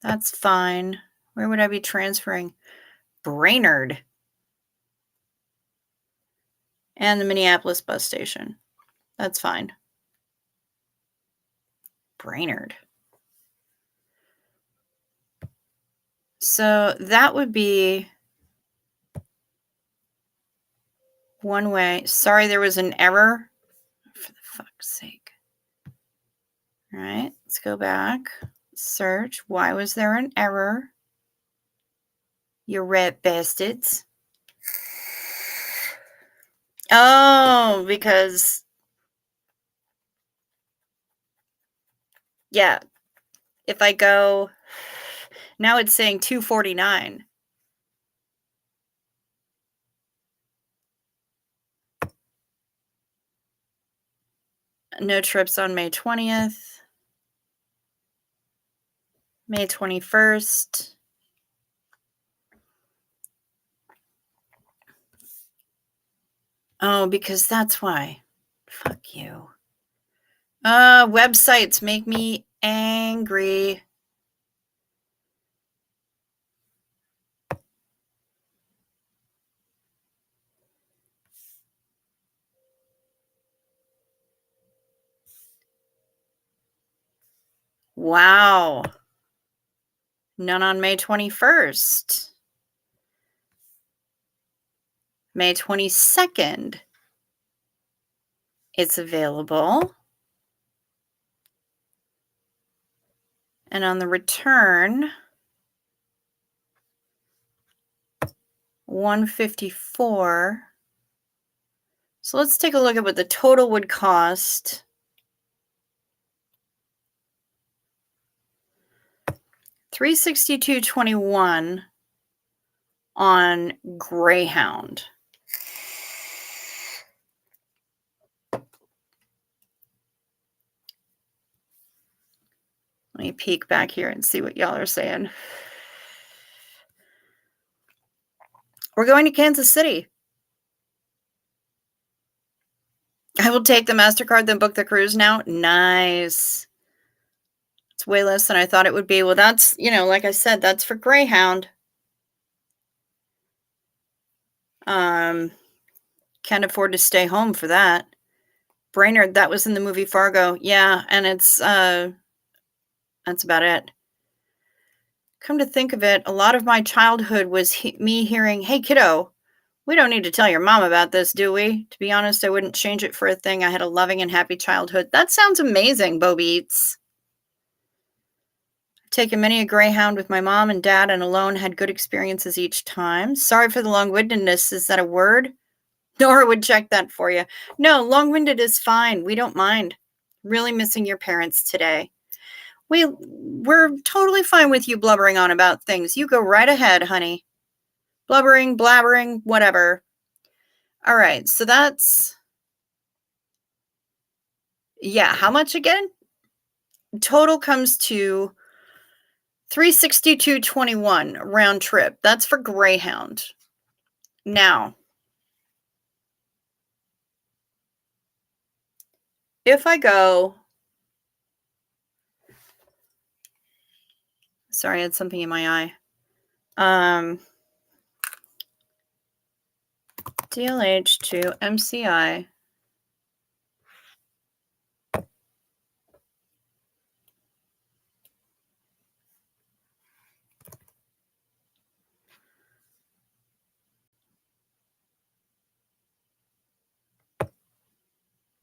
Speaker 1: That's fine. Where would I be transferring? Brainerd. And the Minneapolis bus station. That's fine. Brainerd. So that would be one way. Sorry, there was an error. For the fuck's sake. All right, let's go back. Search. Why was there an error? You rat bastards. Oh, because... Yeah. If I go... Now it's saying 249. No trips on May 20th. May 21st. Oh, because that's why. Fuck you. Websites make me angry. Wow. None on May 21st. May 22nd. It's available. And on the return, 154. So let's take a look at what the total would cost. $362.21 on Greyhound. Let me peek back here and see what y'all are saying. We're going to Kansas City. I will take the MasterCard, then book the cruise now. Nice. It's way less than I thought it would be. Well, that's, like I said, that's for Greyhound. Can't afford to stay home for that. Brainerd, that was in the movie Fargo. Yeah, and it's, that's about it. Come to think of it, a lot of my childhood was me hearing, hey, kiddo, we don't need to tell your mom about this, do we? To be honest, I wouldn't change it for a thing. I had a loving and happy childhood. That sounds amazing, Bo Beats. I've taken many a Greyhound with my mom and dad and alone, had good experiences each time. Sorry for the long-windedness. Is that a word? Nora would check that for you. No, long-winded is fine. We don't mind. Really missing your parents today. We're totally fine with you blubbering on about things. You go right ahead, honey. Blubbering, blabbering, whatever. All right, so that's... Yeah, how much again? Total comes to $362.21 round trip. That's for Greyhound. Now, if I go... Sorry, I had something in my eye. DLH to MCI.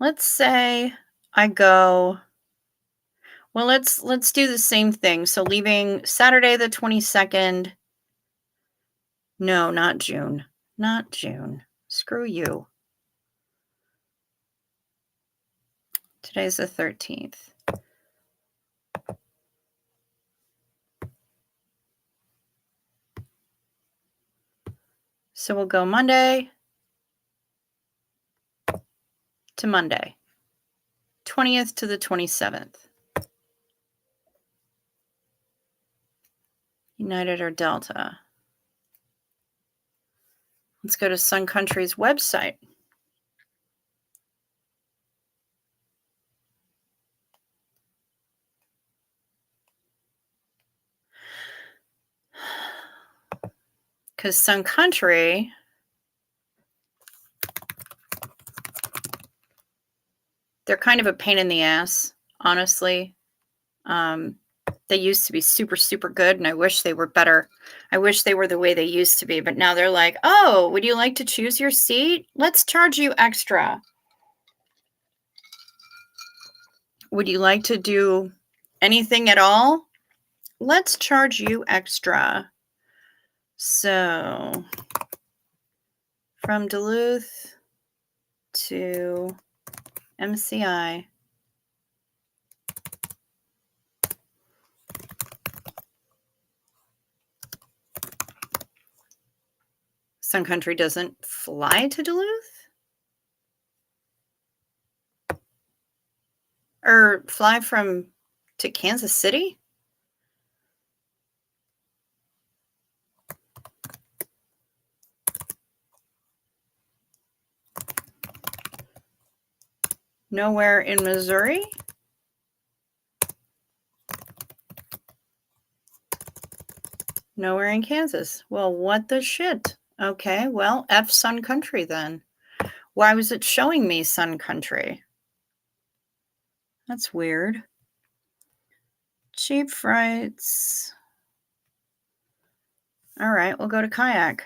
Speaker 1: Let's say I go... Well, let's do the same thing. So leaving Saturday the 22nd. No, not June. Not June. Screw you. Today's the 13th. So we'll go Monday to Monday. 20th to the 27th. United or Delta. Let's go to Sun Country's website. because Sun Country, they're kind of a pain in the ass, honestly. They used to be super, super good, and I wish they were better. I wish they were the way they used to be, but now they're like, oh, would you like to choose your seat? Let's charge you extra. Would you like to do anything at all? Let's charge you extra. So from Duluth to MCI. Sun Country doesn't fly to Duluth? Or fly to Kansas City? Nowhere in Missouri? Nowhere in Kansas. Well, what the shit? Okay, well, F Sun Country then. Why was it showing me Sun Country? That's weird. Cheap flights. All right, we'll go to Kayak.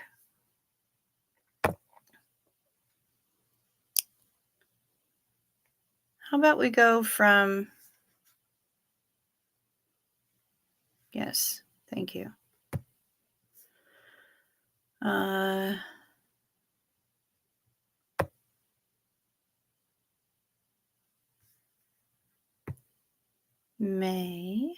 Speaker 1: How about we go from... Yes, thank you. May.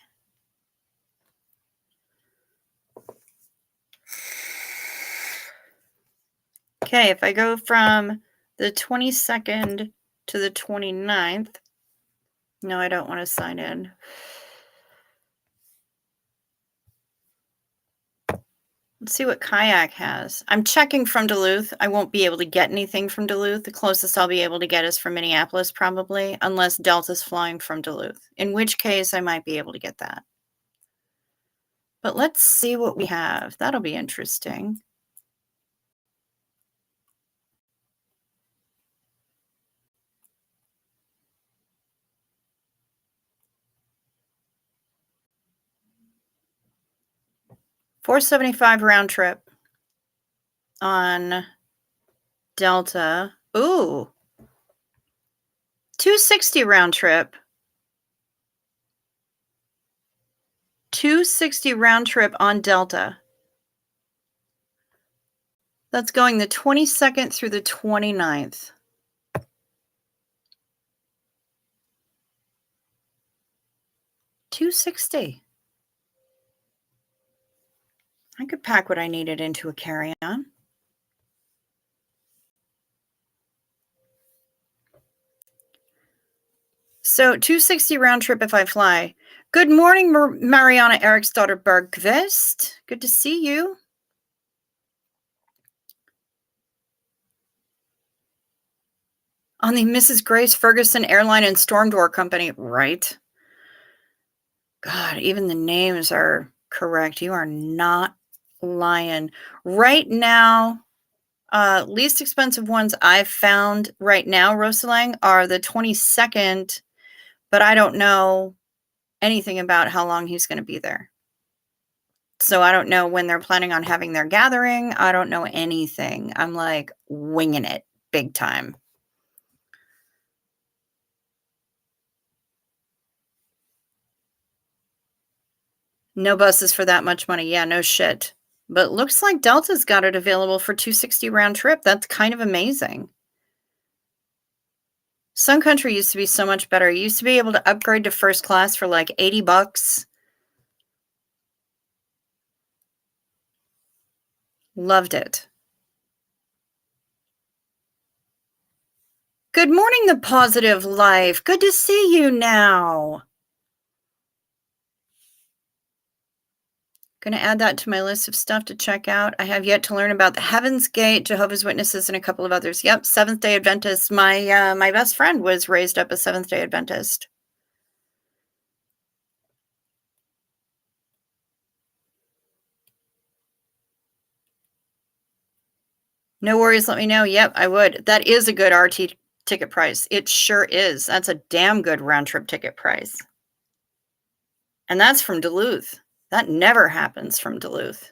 Speaker 1: Okay, if I go from the 22nd to the 29th, no, I don't want to sign in. Let's see what Kayak has. I'm checking from Duluth. I won't be able to get anything from Duluth. The closest I'll be able to get is from Minneapolis, probably, unless Delta's flying from Duluth, in which case I might be able to get that. But let's see what we have. That'll be interesting. $475 round trip on Delta. Ooh. $260 round trip. $260 round trip on Delta. That's going the 22nd through the 29th. $260. I could pack what I needed into a carry-on. So $260 round trip if I fly. Good morning, Mariana Eriksdotter Bergqvist. Good to see you. On the Mrs. Grace Ferguson Airline and Storm Door Company, right? God, even the names are correct. You are not lying. Right now, least expensive ones I've found right now, Rosalang, are the 22nd, but I don't know anything about how long he's going to be there. So I don't know when they're planning on having their gathering. I don't know anything. I'm like winging it big time. No buses for that much money. Yeah, no shit. But looks like Delta's got it available for $260 round trip. That's kind of amazing. Sun Country used to be so much better. You used to be able to upgrade to first class for like $80. Loved it. Good morning, The Positive Life. Good to see you now. Going to add that to my list of stuff to check out. I have yet to learn about the Heaven's Gate, Jehovah's Witnesses, and a couple of others. Yep, Seventh-day Adventist. My best friend was raised up a Seventh-day Adventist. No worries, let me know. Yep, I would. That is a good RT ticket price. It sure is. That's a damn good round trip ticket price. And that's from Duluth. That never happens from Duluth.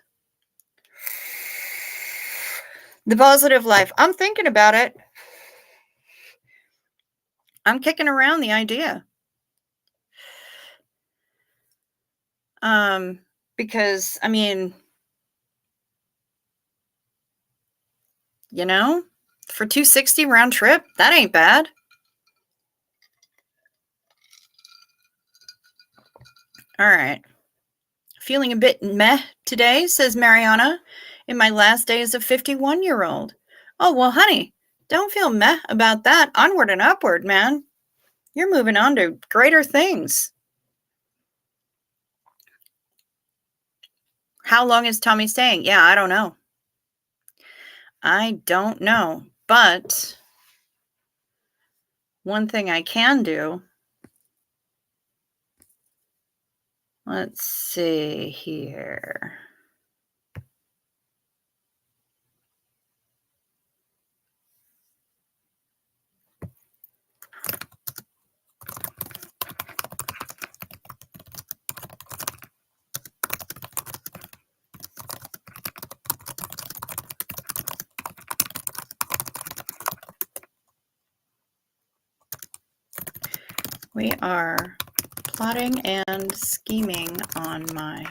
Speaker 1: The positive life. I'm thinking about it. I'm kicking around the idea. Because I mean, you know, for $260 round trip, that ain't bad. All right. Feeling a bit meh today, says Mariana, in my last day as a 51-year-old. Oh, well, honey, don't feel meh about that. Onward and upward, man. You're moving on to greater things. How long is Tommy staying? Yeah, I don't know. I don't know. But one thing I can do, let's see here. We are plotting and scheming on my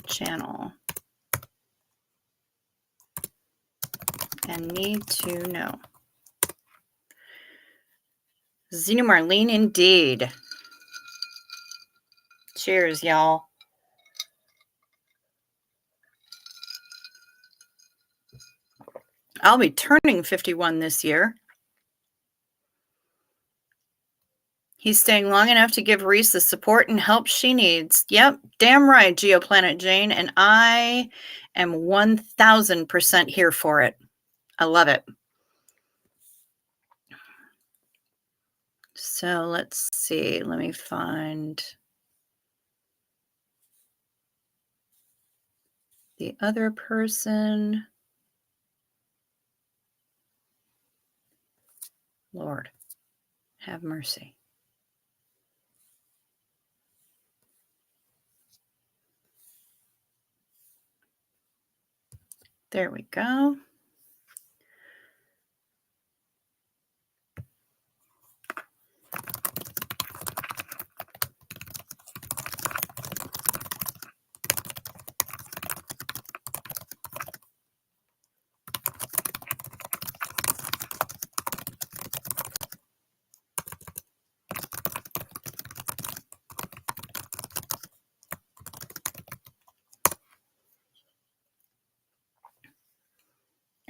Speaker 1: channel and need to know. Zena Marlene, indeed. Cheers, y'all. I'll be turning 51 this year. He's staying long enough to give Reese the support and help she needs. Yep, damn right, Geoplanet Jane, and I am 1000% here for it. I love it. So let's see. Let me find the other person. Lord, have mercy. There we go.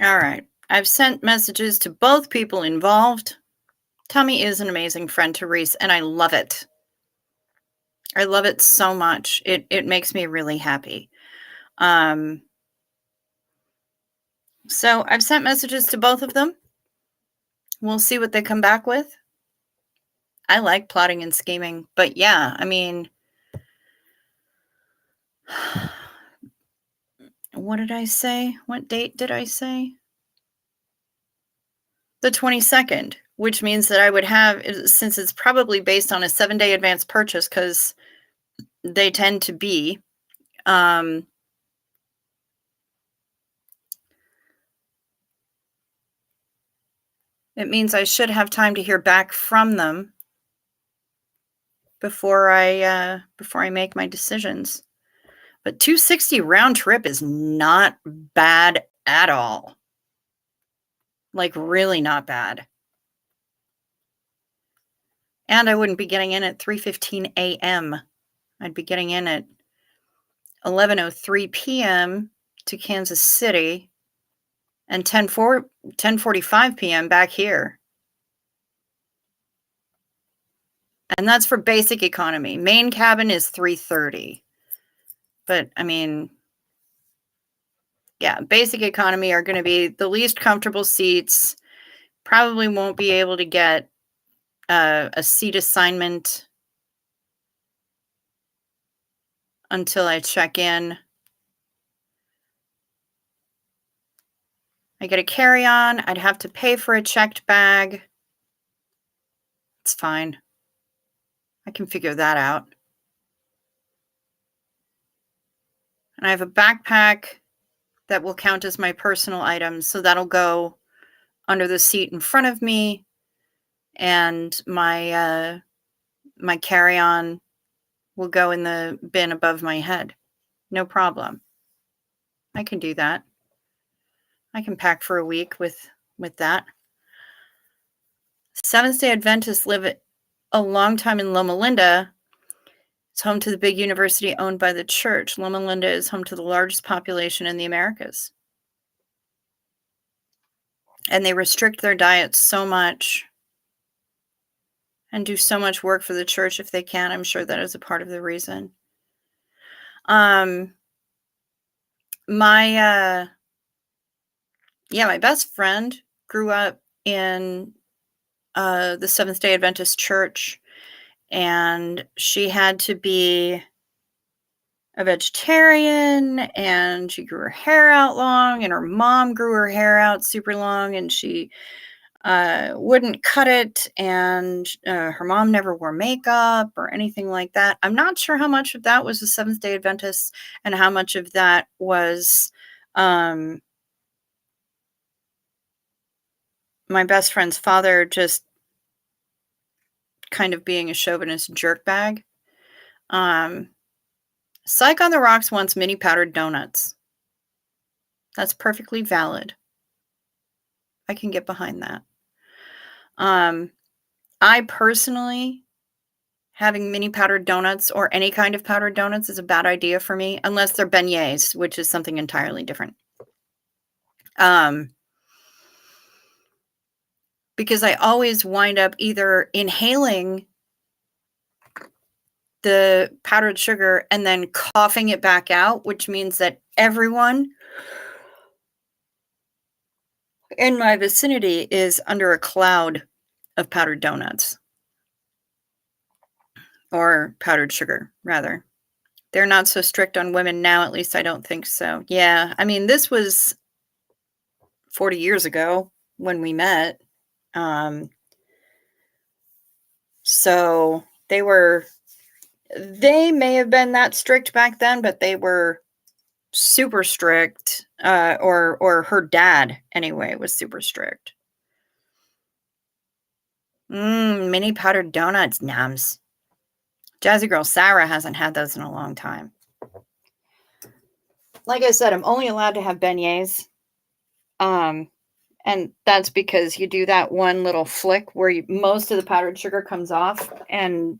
Speaker 1: All right. I've sent messages to both people involved. Tommy is an amazing friend to Reese, and I love it. I love it so much. It makes me really happy. So I've sent messages to both of them. We'll see what they come back with. I like plotting and scheming, but yeah, I mean, what did I say? What date did I say? The 22nd, which means that I would have, since it's probably based on a 7-day advance purchase, because they tend to be, it means I should have time to hear back from them before I make my decisions. But $260 round trip is not bad at all. Like, really not bad. And I wouldn't be getting in at 3:15 a.m. I'd be getting in at 11:03 p.m. to Kansas City and 10:45 p.m. back here. And that's for basic economy. Main cabin is 3:30. But I mean, yeah, basic economy are going to be the least comfortable seats. Probably won't be able to get a seat assignment until I check in. I get a carry-on. I'd have to pay for a checked bag. It's fine. I can figure that out. And I have a backpack that will count as my personal items. So that'll go under the seat in front of me, and my carry-on will go in the bin above my head. No problem. I can do that. I can pack for a week with that. Seventh-day Adventists live a long time in Loma Linda. It's home to the big university owned by the church. Loma Linda is home to the largest population in the Americas. And they restrict their diet so much and do so much work for the church if they can. I'm sure that is a part of the reason. My best friend grew up in the Seventh-day Adventist church, and she had to be a vegetarian, and she grew her hair out long, and her mom grew her hair out super long, and she wouldn't cut it, and her mom never wore makeup or anything like that. I'm not sure how much of that was the Seventh-day Adventists and how much of that was my best friend's father just kind of being a chauvinist jerkbag. Psych on the Rocks wants mini powdered donuts. That's perfectly valid. I can get behind that. I personally, having mini powdered donuts or any kind of powdered donuts is a bad idea for me, unless they're beignets, which is something entirely different. Because I always wind up either inhaling the powdered sugar and then coughing it back out, which means that everyone in my vicinity is under a cloud of powdered donuts. Or powdered sugar, rather. They're not so strict on women now, at least I don't think so. Yeah, I mean, this was 40 years ago when we met. So they may have been that strict back then, but they were super strict, or her dad anyway was super strict. Mini powdered donuts, nums. Jazzy girl Sarah hasn't had those in a long time. Like I said, I'm only allowed to have beignets. And that's because you do that one little flick where most of the powdered sugar comes off and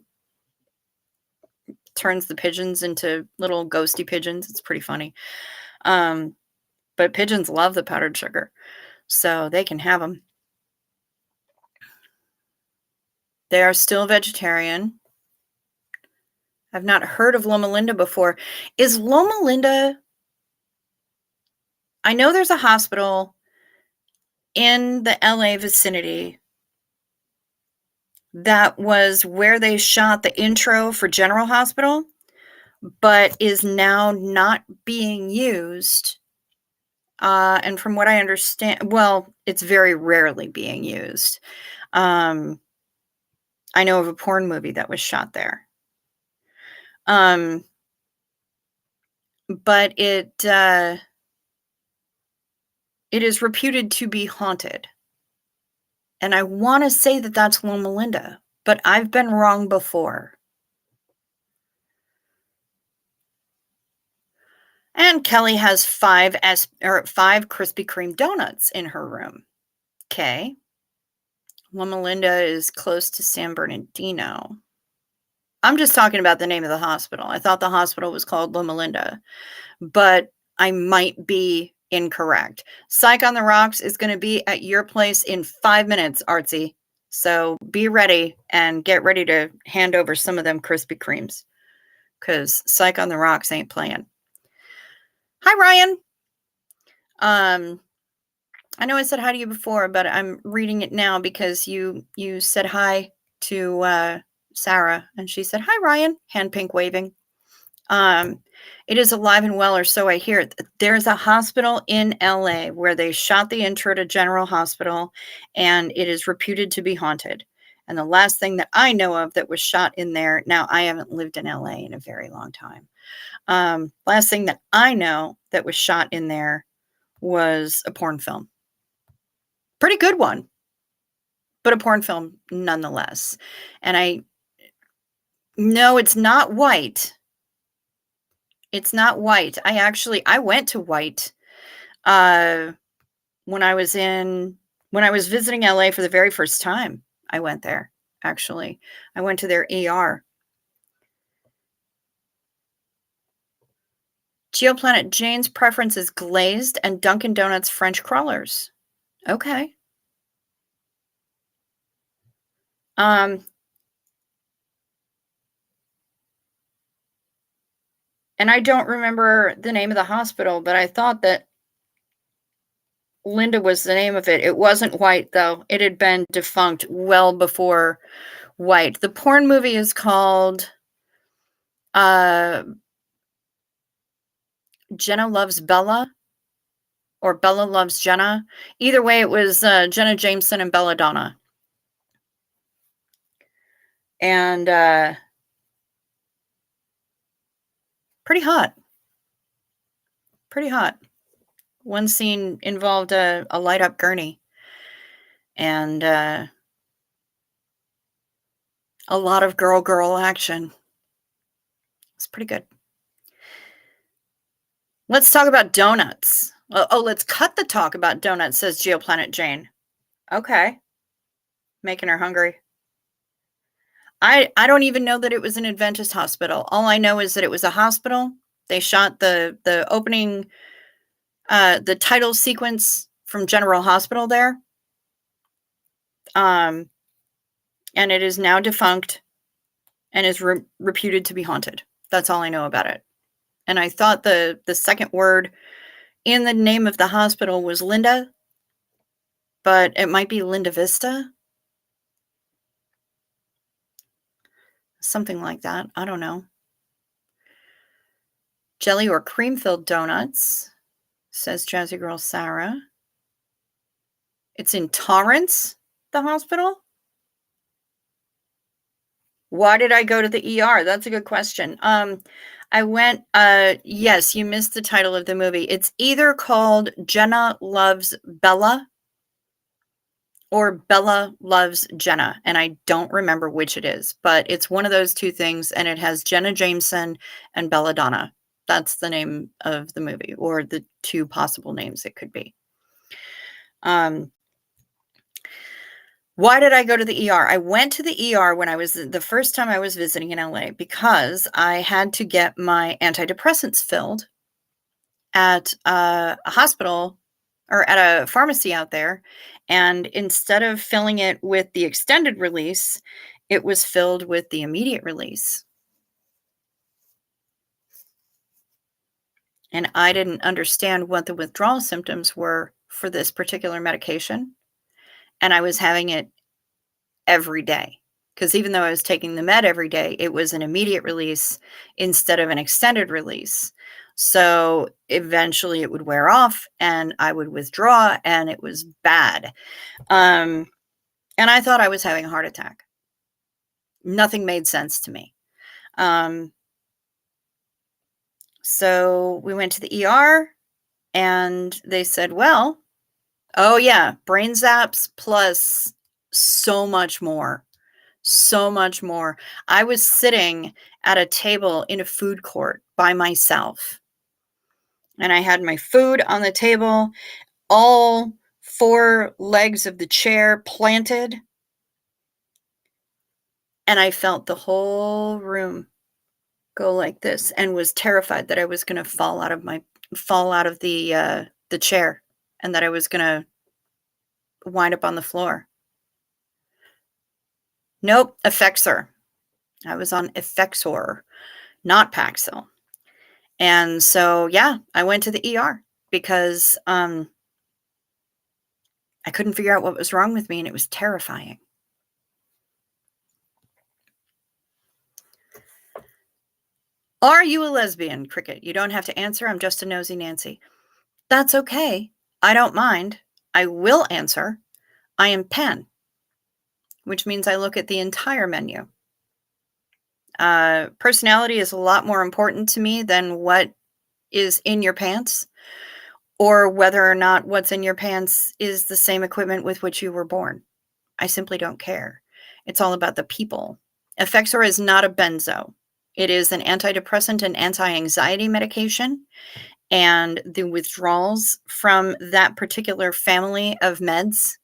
Speaker 1: turns the pigeons into little ghosty pigeons. It's pretty funny. But pigeons love the powdered sugar, so they can have them. They are still vegetarian. I've not heard of Loma Linda before. Is Loma Linda... I know there's a hospital in the LA vicinity that was where they shot the intro for General Hospital, but is now not being used. And from what I understand, well, it's very rarely being used. I know of a porn movie that was shot there. But it is reputed to be haunted. And I want to say that that's Loma Linda, but I've been wrong before. And Kelly has 5 Krispy Kreme donuts in her room. Okay. Loma Linda is close to San Bernardino. I'm just talking about the name of the hospital. I thought the hospital was called Loma Linda, but I might be incorrect. Psych on the Rocks is going to be at your place in 5 minutes, Artsy. So be ready and get ready to hand over some of them Krispy Kremes, because Psych on the Rocks ain't playing. Hi, Ryan. I know I said hi to you before, but I'm reading it now because you said hi to Sarah, and she said, "Hi, Ryan," hand pink waving. It is alive and well, or so I hear. There's a hospital in LA where they shot the intro to General Hospital, and it is reputed to be haunted. And the last thing that I know of that was shot in there, now I haven't lived in LA in a very long time. Last thing that I know that was shot in there was a porn film. Pretty good one, but a porn film nonetheless. And no, it's not white. It's not white. I went to white uh when I was visiting LA for the very first time. I went there, actually. I went to their ER. Geoplanet Jane's preference is glazed and Dunkin' Donuts French crawlers. Okay. And I don't remember the name of the hospital, but I thought that Linda was the name of it. It wasn't White, though. It had been defunct well before White. The porn movie is called Jenna Loves Bella, or Bella Loves Jenna. Either way, it was Jenna Jameson and Belladonna. And pretty hot. Pretty hot. One scene involved a light-up gurney. And a lot of girl action. It's pretty good. Let's talk about donuts. Oh, let's cut the talk about donuts, says Geoplanet Jane. Okay. Making her hungry. I don't even know that it was an Adventist hospital. All I know is that it was a hospital. They shot the opening, the title sequence from General Hospital there. And it is now defunct and is reputed to be haunted. That's all I know about it. And I thought the second word in the name of the hospital was Linda, but it might be Linda Vista. Something like that. I don't know. Jelly or cream-filled donuts, says Jazzy Girl Sarah. It's in Torrance, the hospital? Why did I go to the ER? That's a good question. I went, yes, you missed the title of the movie. It's either called Jenna Loves Bella or Bella Loves Jenna, and I don't remember which it is, but it's one of those two things, and it has Jenna Jameson and Belladonna. That's the name of the movie, or the two possible names it could be. Why did I go to the ER? I went to the ER when I was the first time I was visiting in LA because I had to get my antidepressants filled at a hospital or at a pharmacy out there. And instead of filling it with the extended release, it was filled with the immediate release. And I didn't understand what the withdrawal symptoms were for this particular medication. And I was having it every day. Because even though I was taking the med every day, it was an immediate release instead of an extended release. So eventually it would wear off and I would withdraw, and it was bad. And I thought I was having a heart attack. Nothing made sense to me. So we went to the ER and they said, well, oh yeah, brain zaps plus so much more. So much more. I was sitting at a table in a food court by myself. And I had my food on the table, all 4 legs of the chair planted. And I felt the whole room go like this and was terrified that I was going to fall out of the chair and that I was going to wind up on the floor. Nope, Effexor. I was on Effexor, not Paxil. And so, yeah, I went to the ER because I couldn't figure out what was wrong with me, and it was terrifying. Are you a lesbian? Cricket. You don't have to answer. I'm just a nosy Nancy. That's okay. I don't mind. I will answer. I am pan, which means I look at the entire menu. Personality is a lot more important to me than what is in your pants, or whether or not what's in your pants is the same equipment with which you were born. I simply don't care. It's all about the people. Effexor is not a benzo. It is an antidepressant and anti-anxiety medication, and the withdrawals from that particular family of meds.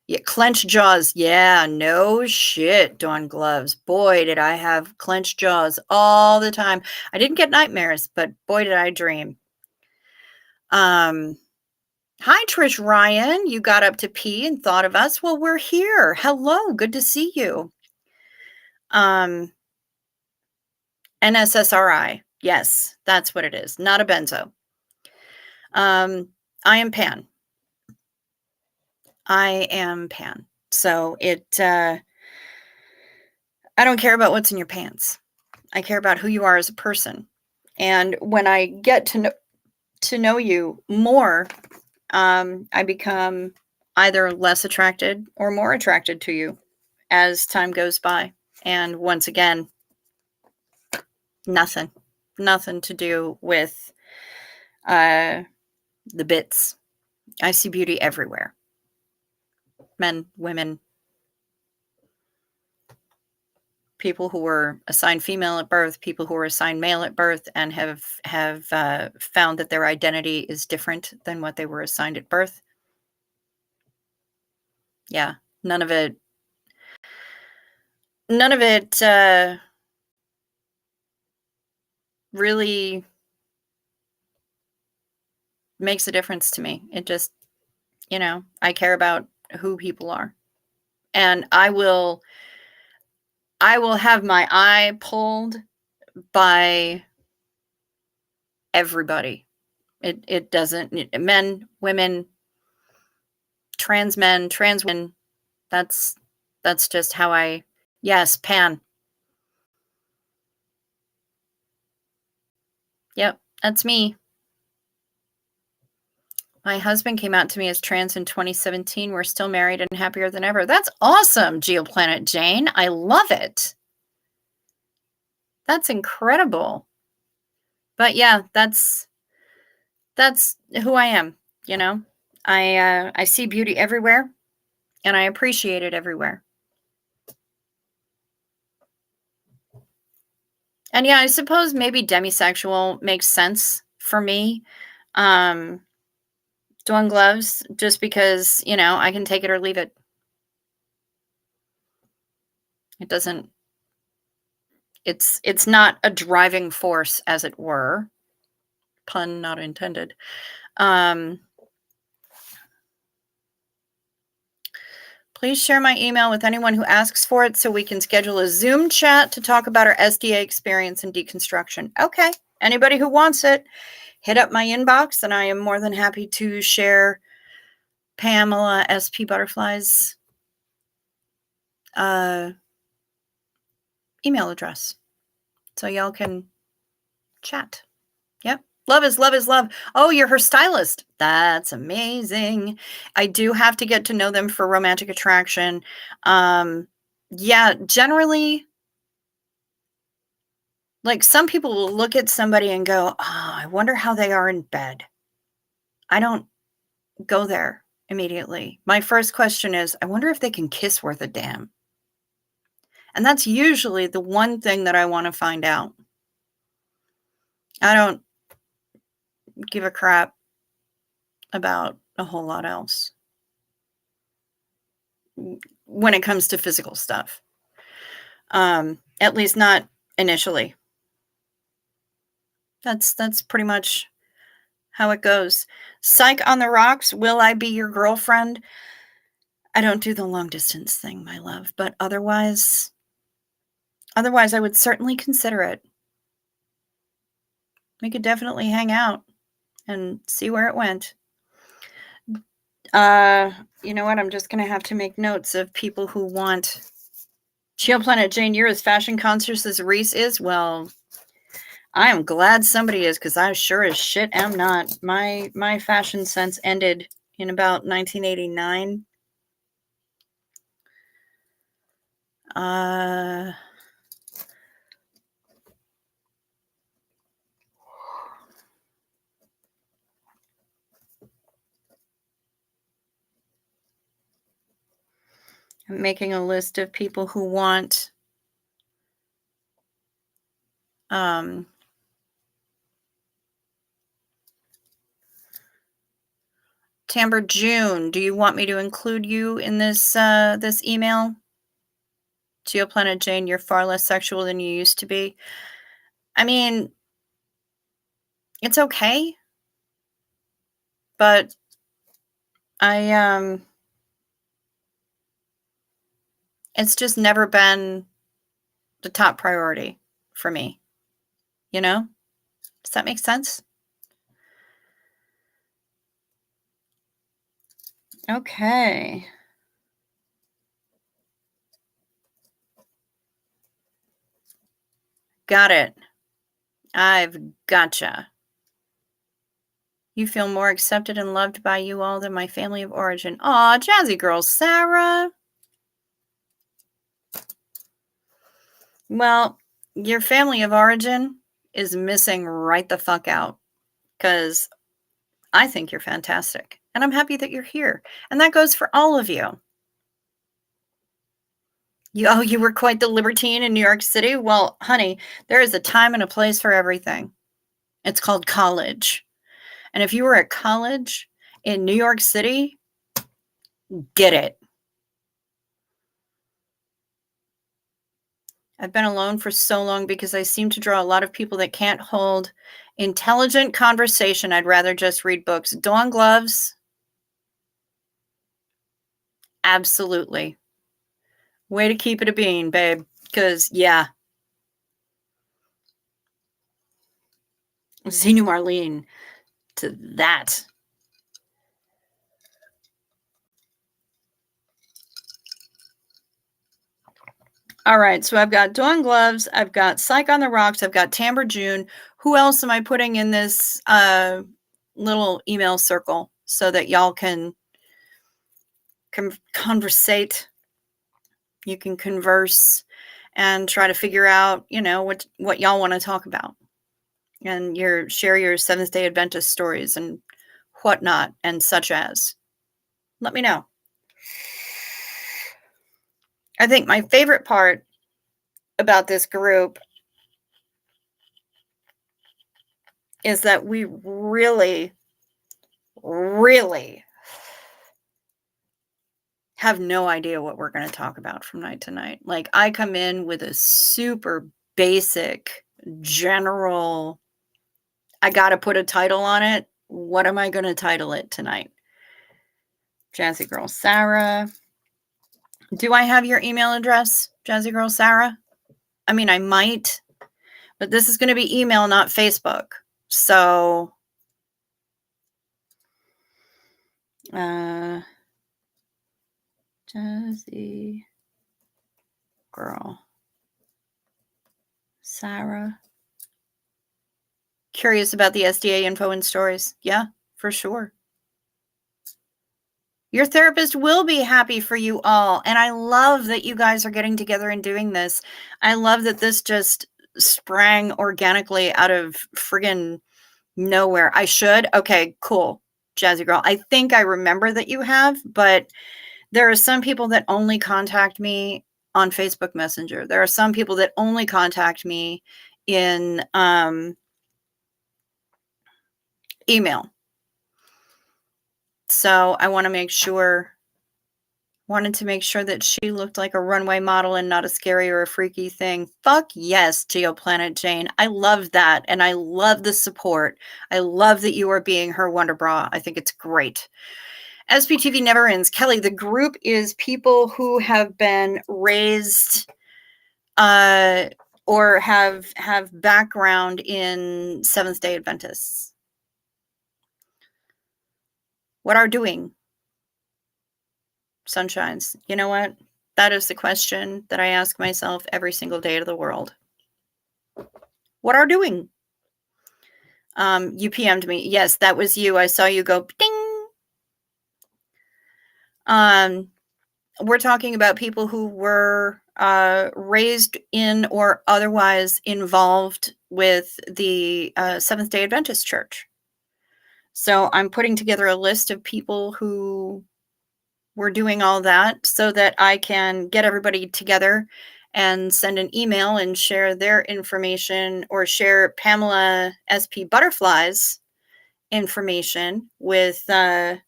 Speaker 1: Yeah, clenched jaws. Yeah, no shit, Dawn Gloves. Boy, did I have clenched jaws all the time. I didn't get nightmares, but boy, did I dream. Hi, Trish Ryan. You got up to pee and thought of us. Well, we're here. Hello, good to see you. NSSRI. Yes, that's what it is. Not a benzo. I am pan. I am pan. So I don't care about what's in your pants. I care about who you are as a person. And when I get to know you more, I become either less attracted or more attracted to you as time goes by. And once again, nothing to do with the bits. I see beauty everywhere. Men, women, people who were assigned female at birth, people who were assigned male at birth, and have found that their identity is different than what they were assigned at birth. Yeah, none of it really makes a difference to me. It just, I care about who people are. And I will have my eye pulled by everybody. It doesn't, men, women, trans men, trans women. That's just how yes, pan. Yep, that's me. My husband came out to me as trans in 2017. We're still married and happier than ever. That's awesome, Geoplanet Jane. I love it. That's incredible. But yeah, that's who I am, I see beauty everywhere, and I appreciate it everywhere. And yeah, I suppose maybe demisexual makes sense for me. Dawn Gloves, just because, I can take it or leave it. It doesn't, it's not a driving force, as it were. Pun not intended. Please share my email with anyone who asks for it so we can schedule a Zoom chat to talk about our SDA experience and deconstruction. Okay. Anybody who wants it, hit up my inbox, and I am more than happy to share Pamela SP Butterfly's email address so y'all can chat. Yep. Love is love is love. Oh, you're her stylist. That's amazing. I do have to get to know them for romantic attraction. Yeah, generally, like, some people will look at somebody and go, oh, I wonder how they are in bed. I don't go there immediately. My first question is, I wonder if they can kiss worth a damn. And that's usually the one thing that I want to find out. I don't give a crap about a whole lot else when it comes to physical stuff. At least not initially. That's pretty much how it goes. Psych on the rocks. Will I be your girlfriend? I don't do the long distance thing, my love, but otherwise I would certainly consider it. We could definitely hang out and see where it went. You know what? I'm just going to have to make notes of people who want Geoplanet Jane. You're as fashion conscious as Reese is. Well, I am glad somebody is, because I sure as shit am not. My fashion sense ended in about 1989. I'm making a list of people who want Tamber June, do you want me to include you in this this email? Geoplanet Jane, you're far less sexual than you used to be. I mean, it's okay, but I it's just never been the top priority for me, you know? Does that make sense? Okay. Got it. I've gotcha. You feel more accepted and loved by you all than my family of origin. Aw, jazzy girl, Sarah. Well, your family of origin is missing right the fuck out, because I think you're fantastic. And I'm happy that you're here. And that goes for all of you. You were quite the libertine in New York City? Well, honey, there is a time and a place for everything. It's called college. And if you were at college in New York City, get it. I've been alone for so long because I seem to draw a lot of people that can't hold intelligent conversation. I'd rather just read books. Dawn gloves. Absolutely. Way to keep it a bean, babe. Because, yeah. Xenu Marlene to that. All right, so I've got Dawn Gloves, I've got Psych on the Rocks, I've got Tamber June. Who else am I putting in this little email circle so that y'all can conversate? You can converse and try to figure out, what y'all want to talk about, and share your Seventh-day Adventist stories and whatnot and such as. Let me know. I think my favorite part about this group is that we really, really have no idea what we're going to talk about from night to night. Like, I come in with a super basic, general, I got to put a title on it. What am I going to title it tonight? Jazzy Girl Sarah. Do I have your email address, Jazzy Girl Sarah? I mean, I might, but this is going to be email, not Facebook. So, Jazzy Girl Sarah. Curious about the SDA info and stories. Yeah, for sure. Your therapist will be happy for you all. And I love that you guys are getting together and doing this. I love that this just sprang organically out of friggin' nowhere. I should? Okay, cool. Jazzy girl. I think I remember that you have, but there are some people that only contact me on Facebook Messenger. There are some people that only contact me in email. So I wanted to make sure that she looked like a runway model and not a scary or a freaky thing. Fuck yes, Geoplanet Jane. I love that. And I love the support. I love that you are being her Wonder Bra. I think it's great. SPTV never ends. Kelly, the group is people who have been raised or have background in Seventh-day Adventists. What are doing? Sunshines. You know what? That is the question that I ask myself every single day of the world. What are doing? You PM'd me. Yes, that was you. I saw you go ding. We're talking about people who were raised in or otherwise involved with the Seventh-day Adventist Church. So I'm putting together a list of people who were doing all that so that I can get everybody together and send an email and share their information, or share Pamela SP Butterfly's information with the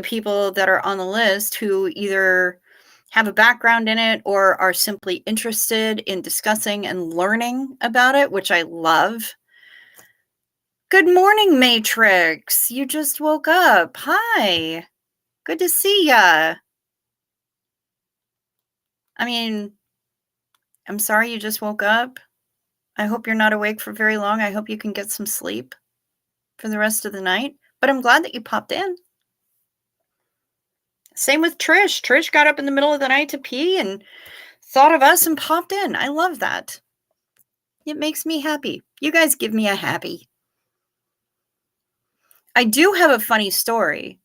Speaker 1: people that are on the list who either have a background in it or are simply interested in discussing and learning about it, which I love. Good morning, Matrix. You just woke up. Hi. Good to see ya. I mean, I'm sorry you just woke up. I hope you're not awake for very long. I hope you can get some sleep for the rest of the night. But I'm glad that you popped in. Same with Trish. Trish got up in the middle of the night to pee and thought of us and popped in. I love that. It makes me happy. You guys give me a happy. I do have a funny story,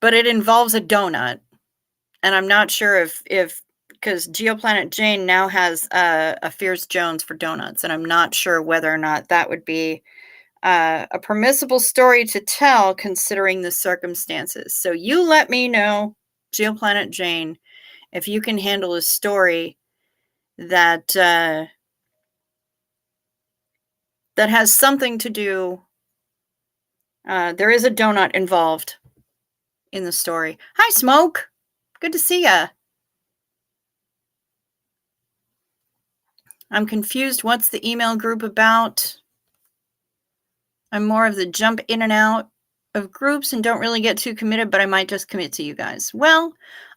Speaker 1: but it involves a donut. And I'm not sure if because Geoplanet Jane now has a Fierce Jones for donuts, and I'm not sure whether or not that would be a permissible story to tell considering the circumstances. So you let me know, Geoplanet Jane, if you can handle a story that that has something to do. There is a donut involved in the story. Hi, Smoke. Good to see ya. I'm confused. What's the email group about? I'm more of the jump in and out of groups and don't really get too committed, but I might just commit to you guys. Well,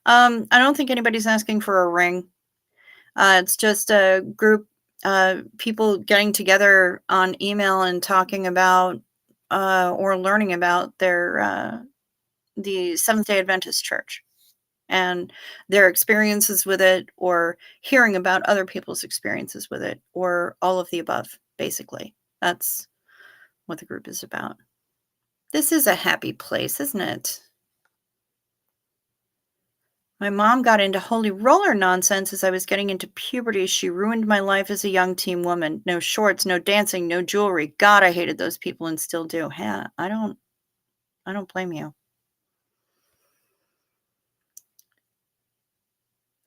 Speaker 1: I don't think anybody's asking for a ring. It's just a group, people getting together on email and talking about or learning about their the Seventh-day Adventist Church and their experiences with it, or hearing about other people's experiences with it, or all of the above, basically. That's what the group is about. This is a happy place, isn't it? My mom got into holy roller nonsense as I was getting into puberty. She ruined my life as a young teen woman. No shorts, no dancing, no jewelry. God, I hated those people and still do. Yeah, I don't blame you.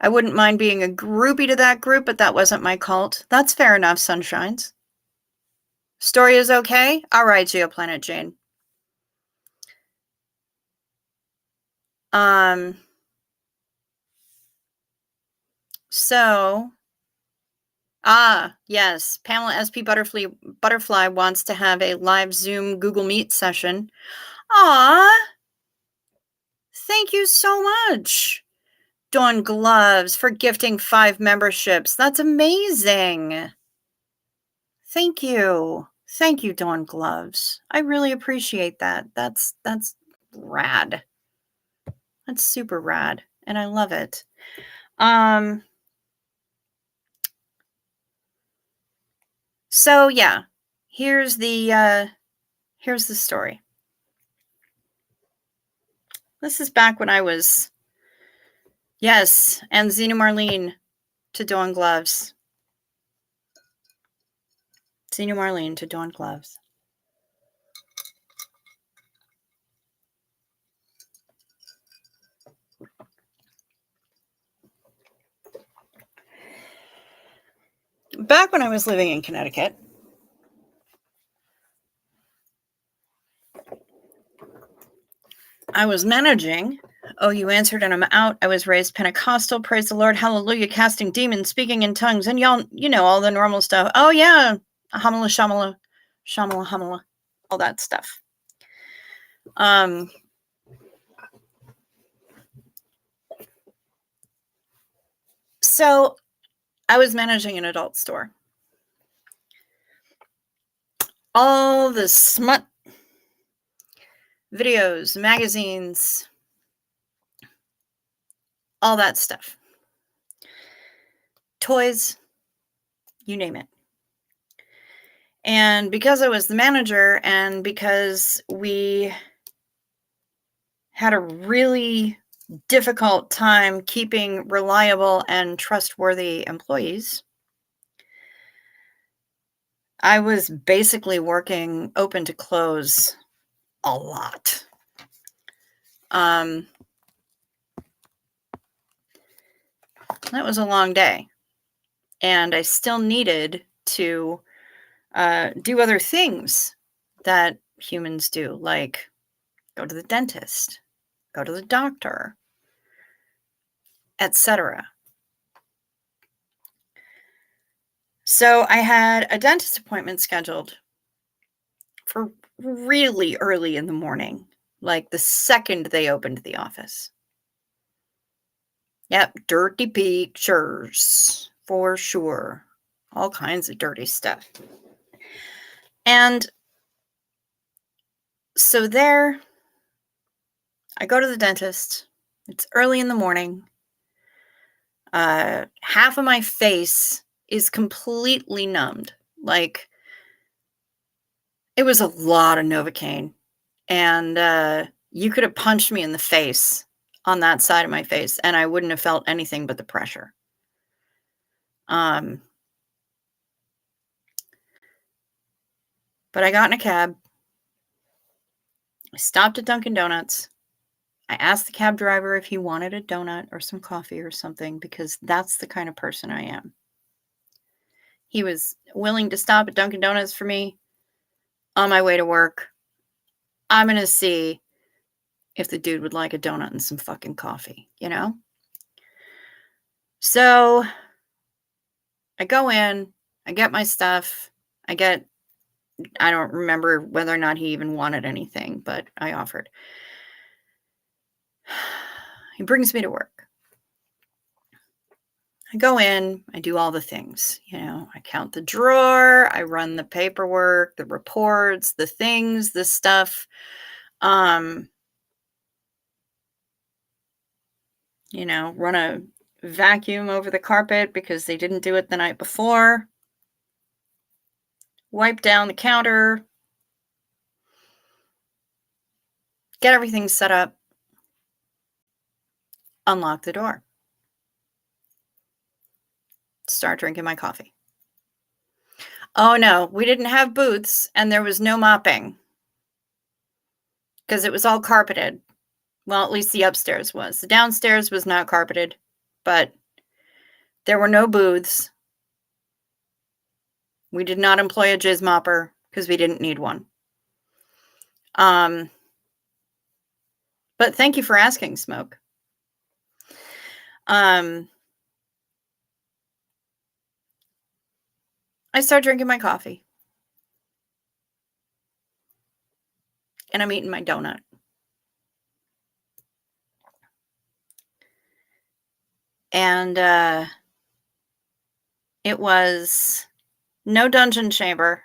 Speaker 1: I wouldn't mind being a groupie to that group, but that wasn't my cult. That's fair enough, Sunshines. Story is okay? All right, Geoplanet Jane. So, yes, Pamela SP Butterfly wants to have a live Zoom Google Meet session. Thank you so much, Dawn Gloves, for gifting 5 memberships. That's amazing. Thank you. Thank you, Dawn Gloves. I really appreciate that. That's rad. That's super rad, and I love it. So yeah, here's the story. This is back when I was, yes, and Xena Marlene to Dawn Gloves. Xena Marlene to Dawn Gloves. Back when I was living in Connecticut, I was managing. Oh, you answered and I'm out. I was raised Pentecostal. Praise the Lord. Hallelujah. Casting demons, speaking in tongues. And y'all, you know, all the normal stuff. Oh, yeah. Hamala, shamala, shamala, hamala. All that stuff. So I was managing an adult store. All the smut videos, magazines, all that stuff. Toys, you name it. And because I was the manager and because we had a really difficult time keeping reliable and trustworthy employees, I was basically working open to close a lot. That was a long day. And I still needed to do other things that humans do, like go to the dentist, go to the doctor, etc. So I had a dentist appointment scheduled for really early in the morning, like the second they opened the office. Yep, dirty pictures for sure. All kinds of dirty stuff. And so there, I go to the dentist. It's early in the morning. Half of my face is completely numbed. Like, it was a lot of Novocaine. And you could have punched me in the face on that side of my face, and I wouldn't have felt anything but the pressure. But I got in a cab. I stopped at Dunkin' Donuts. I asked the cab driver if he wanted a donut or some coffee or something, because that's the kind of person I am. He was willing to stop at Dunkin' Donuts for me on my way to work. I'm going to see if the dude would like a donut and some fucking coffee, you know? So I go in, I get my stuff, I don't remember whether or not he even wanted anything, but I offered. He brings me to work. I go in, I do all the things, I count the drawer, I run the paperwork, the reports, the things, the stuff. Run a vacuum over the carpet because they didn't do it the night before. Wipe down the counter. Get everything set up. Unlock the door. Start drinking my coffee. Oh no, we didn't have booths and there was no mopping because it was all carpeted. Well, at least the upstairs was. The downstairs was not carpeted, but there were no booths. We did not employ a jizz mopper because we didn't need one. But thank you for asking, Smoke. I start drinking my coffee. And I'm eating my donut. And it was no dungeon chamber.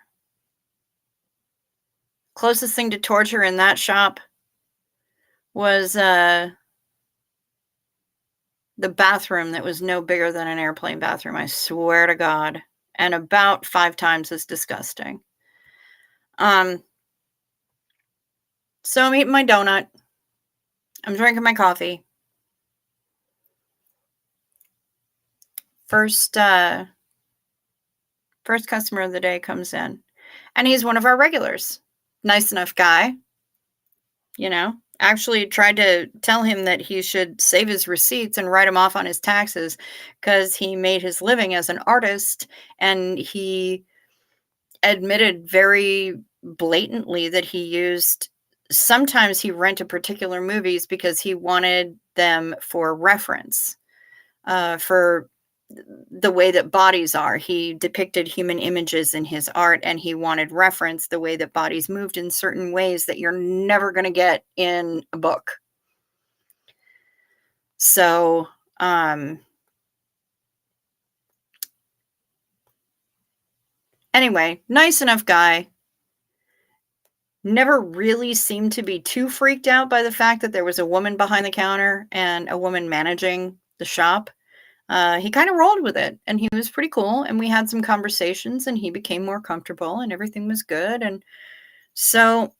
Speaker 1: Closest thing to torture in that shop was the bathroom that was no bigger than an airplane bathroom, I swear to God, and about 5 times as disgusting. So I'm eating my donut. I'm drinking my coffee. First customer of the day comes in, and he's one of our regulars. Nice enough guy, Actually tried to tell him that he should save his receipts and write them off on his taxes because he made his living as an artist, and he admitted very blatantly that sometimes he rented particular movies because he wanted them for reference, for the way that bodies are. He depicted human images in his art, and he wanted reference the way that bodies moved in certain ways that you're never going to get in a book. So, anyway, nice enough guy. Never really seemed to be too freaked out by the fact that there was a woman behind the counter and a woman managing the shop. he kind of rolled with it, and he was pretty cool, and we had some conversations, and he became more comfortable, and everything was good. And so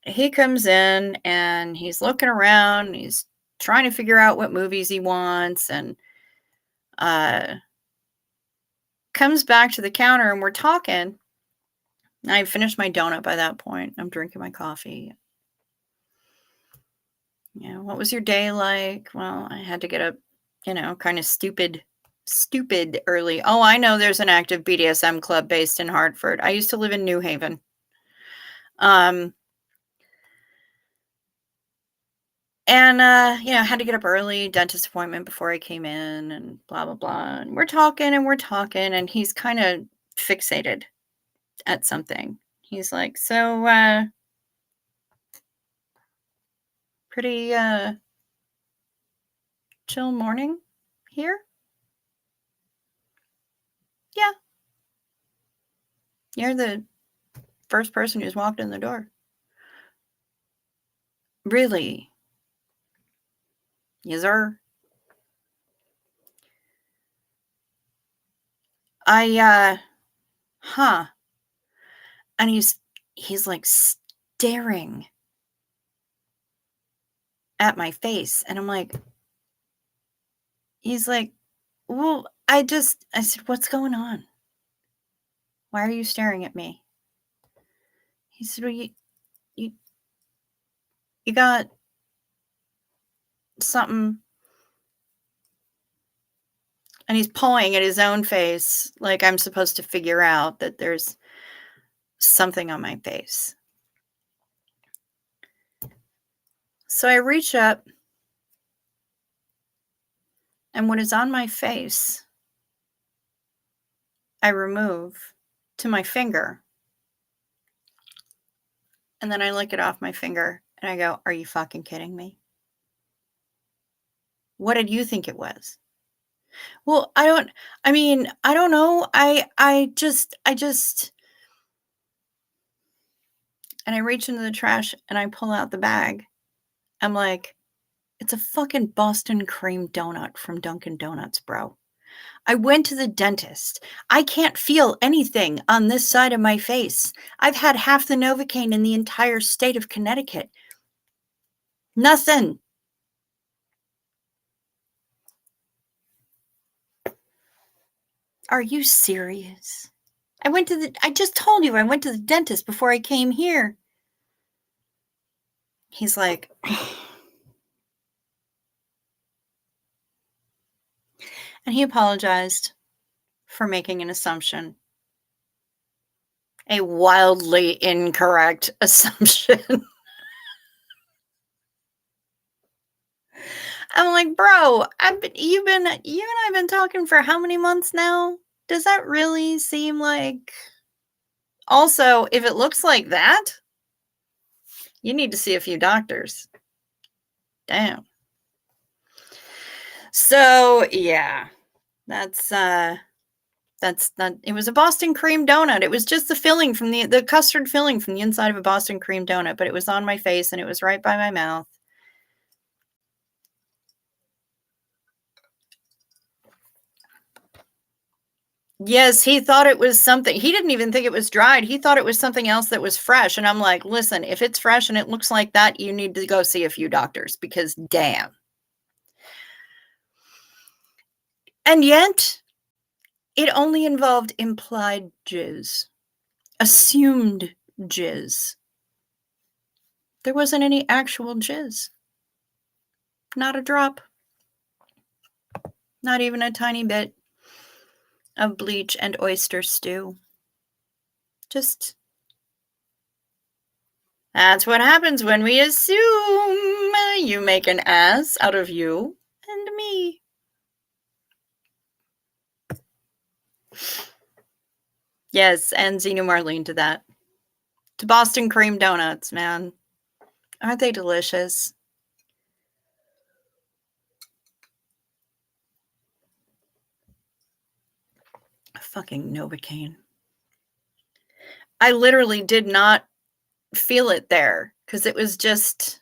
Speaker 1: he comes in, and he's looking around, and he's trying to figure out what movies he wants, and comes back to the counter, and we're talking. I finished my donut by that point. I'm drinking my coffee. What was your day like? Well, I had to get up, kind of stupid early. Oh, I know there's an active BDSM club based in Hartford. I used to live in New Haven. And, had to get up early, dentist appointment before I came in, and blah, blah, blah. And we're talking, and he's kind of fixated at something. He's like, so, pretty, chill morning here? Yeah. You're the first person who's walked in the door. Really? Yes, sir. Huh. And he's like staring at my face. And I'm like, he's like, well, I said, what's going on? Why are you staring at me? He said, well, you got something. And he's pulling at his own face like I'm supposed to figure out that there's something on my face. So I reach up, and what is on my face, I remove to my finger. And then I lick it off my finger, and I go, are you fucking kidding me? What did you think it was? Well, I don't know. I just, and I reach into the trash and I pull out the bag. I'm like, it's a fucking Boston cream donut from Dunkin' Donuts, bro. I went to the dentist. I can't feel anything on this side of my face. I've had half the Novocaine in the entire state of Connecticut. Nothing. Are you serious? I just told you I went to the dentist before I came here. He's like, and he apologized for making an assumption. A wildly incorrect assumption. I'm like, bro, you and I've been talking for how many months now? Does that really seem like... Also, if it looks like that, you need to see a few doctors. Damn. So, yeah, that's not, it was a Boston cream donut. It was just the filling from the custard filling from the inside of a Boston cream donut, but it was on my face and it was right by my mouth. Yes, he thought it was something. He didn't even think it was dried. He thought it was something else that was fresh. And I'm like, listen, if it's fresh and it looks like that, you need to go see a few doctors because damn. And yet, it only involved implied jizz, assumed jizz. There wasn't any actual jizz. Not a drop. Not even a tiny bit of bleach and oyster stew. Just, that's what happens when we assume you make an ass out of you and me. Yes, and Xenu Marlene to that. To Boston cream donuts, man. Aren't they delicious? Fucking Novocaine. I literally did not feel it there because it was just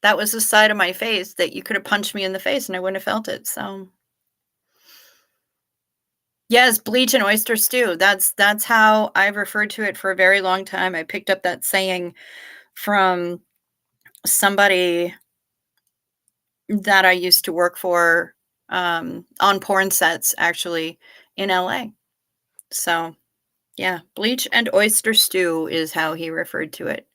Speaker 1: that was the side of my face that you could have punched me in the face and I wouldn't have felt it. So yes, bleach and oyster stew. That's how I've referred to it for a very long time. I picked up that saying from somebody that I used to work for on porn sets, actually, in LA. So yeah, bleach and oyster stew is how he referred to it.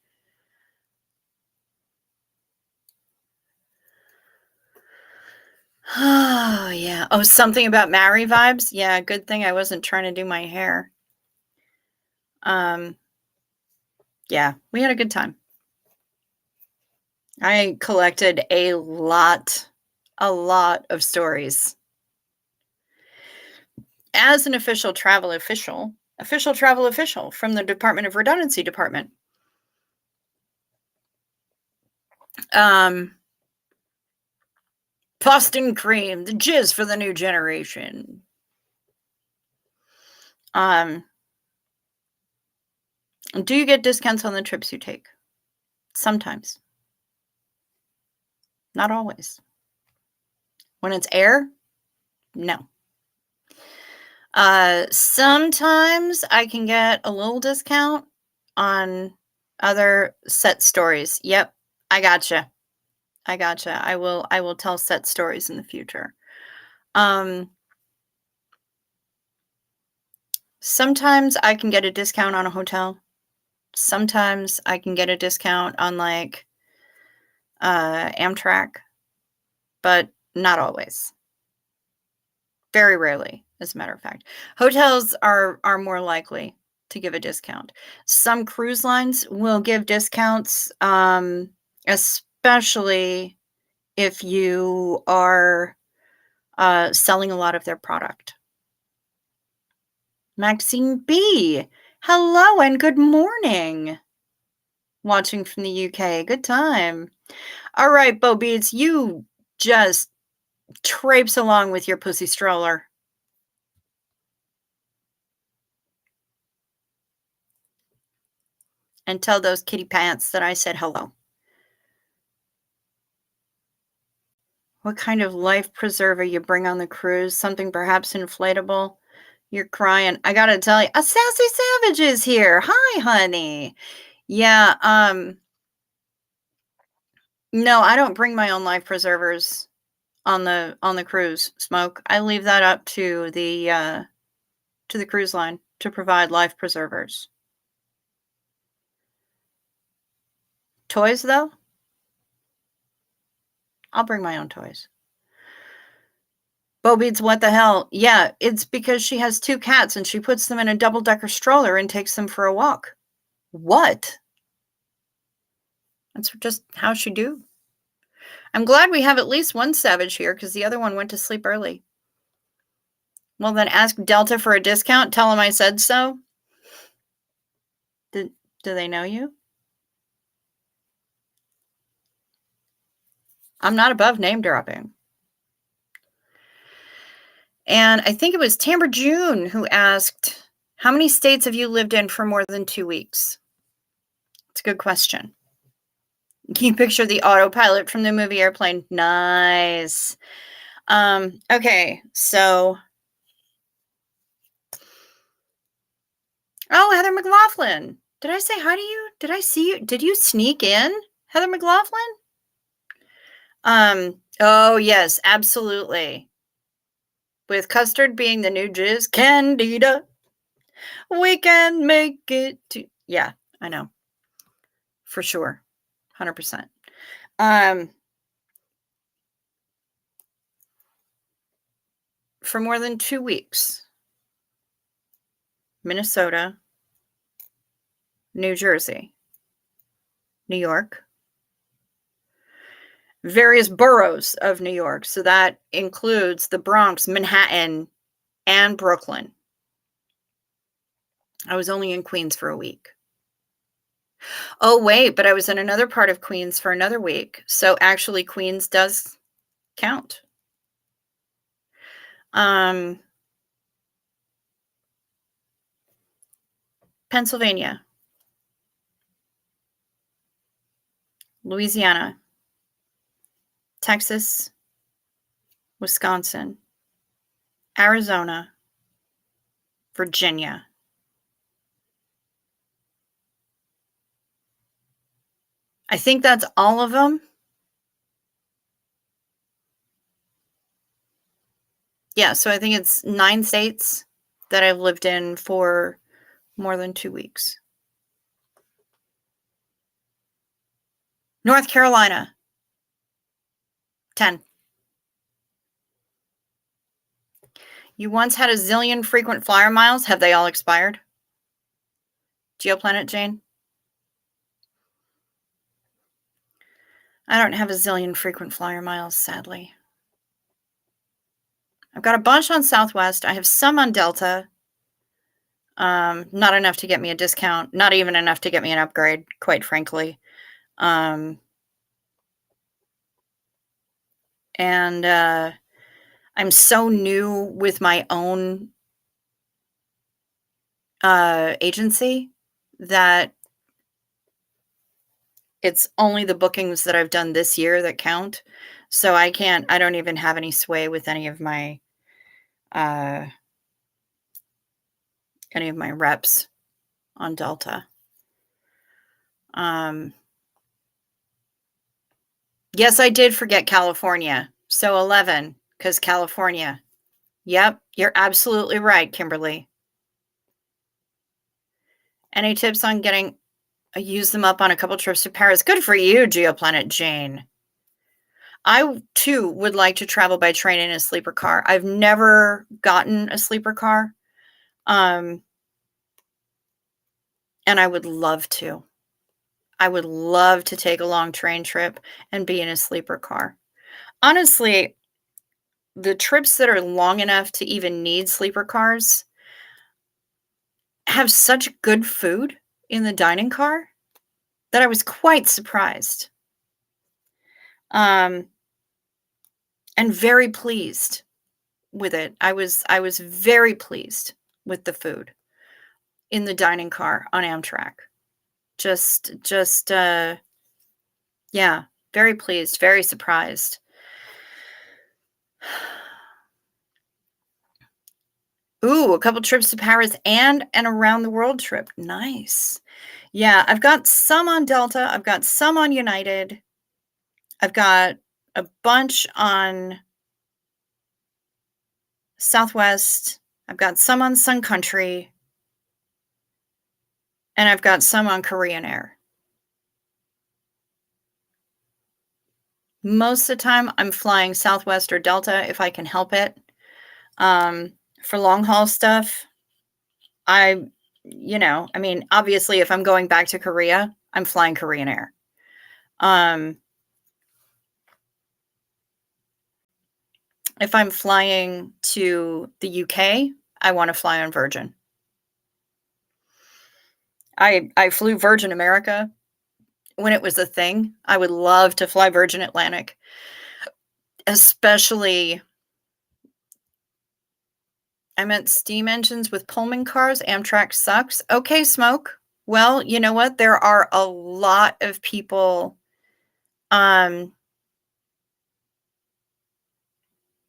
Speaker 1: Oh yeah. Oh, something about Maori vibes. Yeah, good thing I wasn't trying to do my hair. Yeah, we had a good time. I collected a lot of stories. As an official travel official from the Department of Redundancy Department. Boston cream, the jizz for the new generation. Do you get discounts on the trips you take? Sometimes. Not always. When it's air, no. Sometimes I can get a little discount on other set stories. Yep, I gotcha. I will tell set stories in the future. Sometimes I can get a discount on a hotel. Sometimes I can get a discount on like Amtrak, but not always. Very rarely, as a matter of fact. Hotels are more likely to give a discount. Some cruise lines will give discounts, especially if you are selling a lot of their product. Maxine B, hello and good morning. Watching from the UK, good time. All right, Bo Beats, you just traipse along with your pussy stroller. And tell those kitty pants that I said hello. What kind of life preserver you bring on the cruise? Something perhaps inflatable? You're crying. I gotta tell you, a sassy savage is here. Hi, honey. Yeah, no, I don't bring my own life preservers on the cruise, Smoke. I leave that up to the cruise line to provide life preservers. Toys, though? I'll bring my own toys. Bo Beats, what the hell? Yeah, it's because she has 2 cats and she puts them in a double-decker stroller and takes them for a walk. What? That's just how she do. I'm glad we have at least one savage here because the other one went to sleep early. Well, then ask Delta for a discount. Tell them I said so. Do they know you? I'm not above name dropping. And I think it was Tamber June who asked, how many states have you lived in for more than 2 weeks? It's a good question. Can you picture the autopilot from the movie Airplane? Nice. Okay, so. Oh, Heather McLaughlin. Did I say hi to you? Did I see you? Did you sneak in, Heather McLaughlin? Oh, yes, absolutely. With custard being the new jizz, Candida, we can make it to. Yeah, I know. For sure. 100%. For more than 2 weeks, Minnesota, New Jersey, New York, various boroughs of New York. So that includes the Bronx, Manhattan, and Brooklyn. I was only in Queens for a week. Oh, wait, but I was in another part of Queens for another week. So actually, Queens does count. Pennsylvania, Louisiana, Texas, Wisconsin, Arizona, Virginia. I think that's all of them. Yeah, so I think it's 9 states that I've lived in for more than 2 weeks. North Carolina, 10. You once had a zillion frequent flyer miles. Have they all expired? Geoplanet Jane? I don't have a zillion frequent flyer miles, sadly. I've got a bunch on Southwest. I have some on Delta. Not enough to get me a discount. Not even enough to get me an upgrade, quite frankly. And I'm so new with my own agency that it's only the bookings that I've done this year that count. So I don't even have any sway with any of my reps on Delta. Yes, I did forget California. So 11, because California. Yep, you're absolutely right, Kimberly. Any tips on getting use them up on a couple trips to Paris? Good for you, Geoplanet Jane. I too would like to travel by train in a sleeper car. I've never gotten a sleeper car. And I would love to. I would love to take a long train trip and be in a sleeper car. Honestly, the trips that are long enough to even need sleeper cars have such good food in the dining car that I was quite surprised. And very pleased with it. I was very pleased with the food in the dining car on Amtrak. Yeah, very pleased, very surprised. Ooh, a couple trips to Paris and an around the world trip. Nice. Yeah, I've got some on Delta. I've got some on United. I've got a bunch on Southwest. I've got some on Sun Country. And I've got some on Korean Air. Most of the time, I'm flying Southwest or Delta if I can help it. For long haul stuff, obviously, if I'm going back to Korea, I'm flying Korean Air. If I'm flying to the UK, I want to fly on Virgin. I flew Virgin America when it was a thing. I would love to fly Virgin Atlantic, especially. I meant steam engines with Pullman cars. Amtrak sucks. Okay, Smoke. Well, you know what? There are a lot of people. There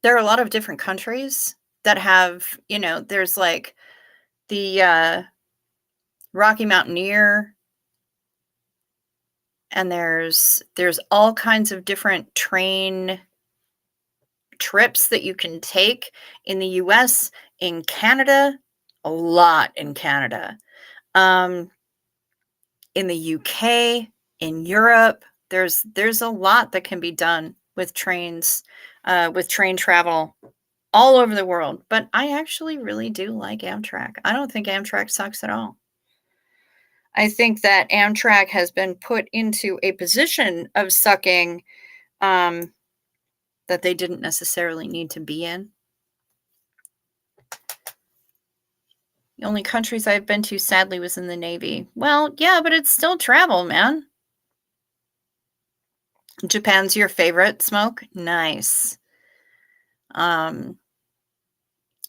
Speaker 1: are a lot of different countries that have, there's like the Rocky Mountaineer, and there's all kinds of different train trips that you can take in the US, in Canada, a lot in Canada, in the UK, in Europe. There's a lot that can be done with trains, with train travel all over the world. But I actually really do like Amtrak. I don't think Amtrak sucks at all. I think that Amtrak has been put into a position of sucking that they didn't necessarily need to be in. The only countries I've been to, sadly, was in the Navy. Well, yeah, but it's still travel, man. Japan's your favorite, Smoke? Nice.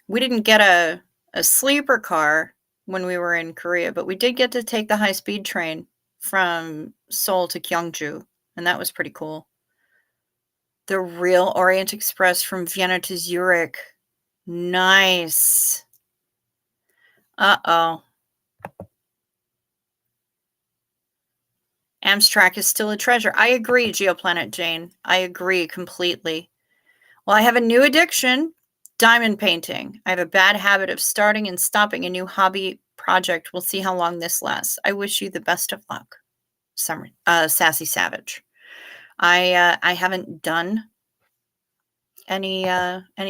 Speaker 1: We didn't get a sleeper car when we were in Korea, but we did get to take the high-speed train from Seoul to Gyeongju, and that was pretty cool. The real Orient Express from Vienna to Zurich. Nice. Uh-oh. Amtrak is still a treasure. I agree, Geoplanet Jane. I agree completely. Well, I have a new addiction, diamond painting. I have a bad habit of starting and stopping a new hobby project. We'll see how long this lasts. I wish you the best of luck. Sassy Savage. I haven't done any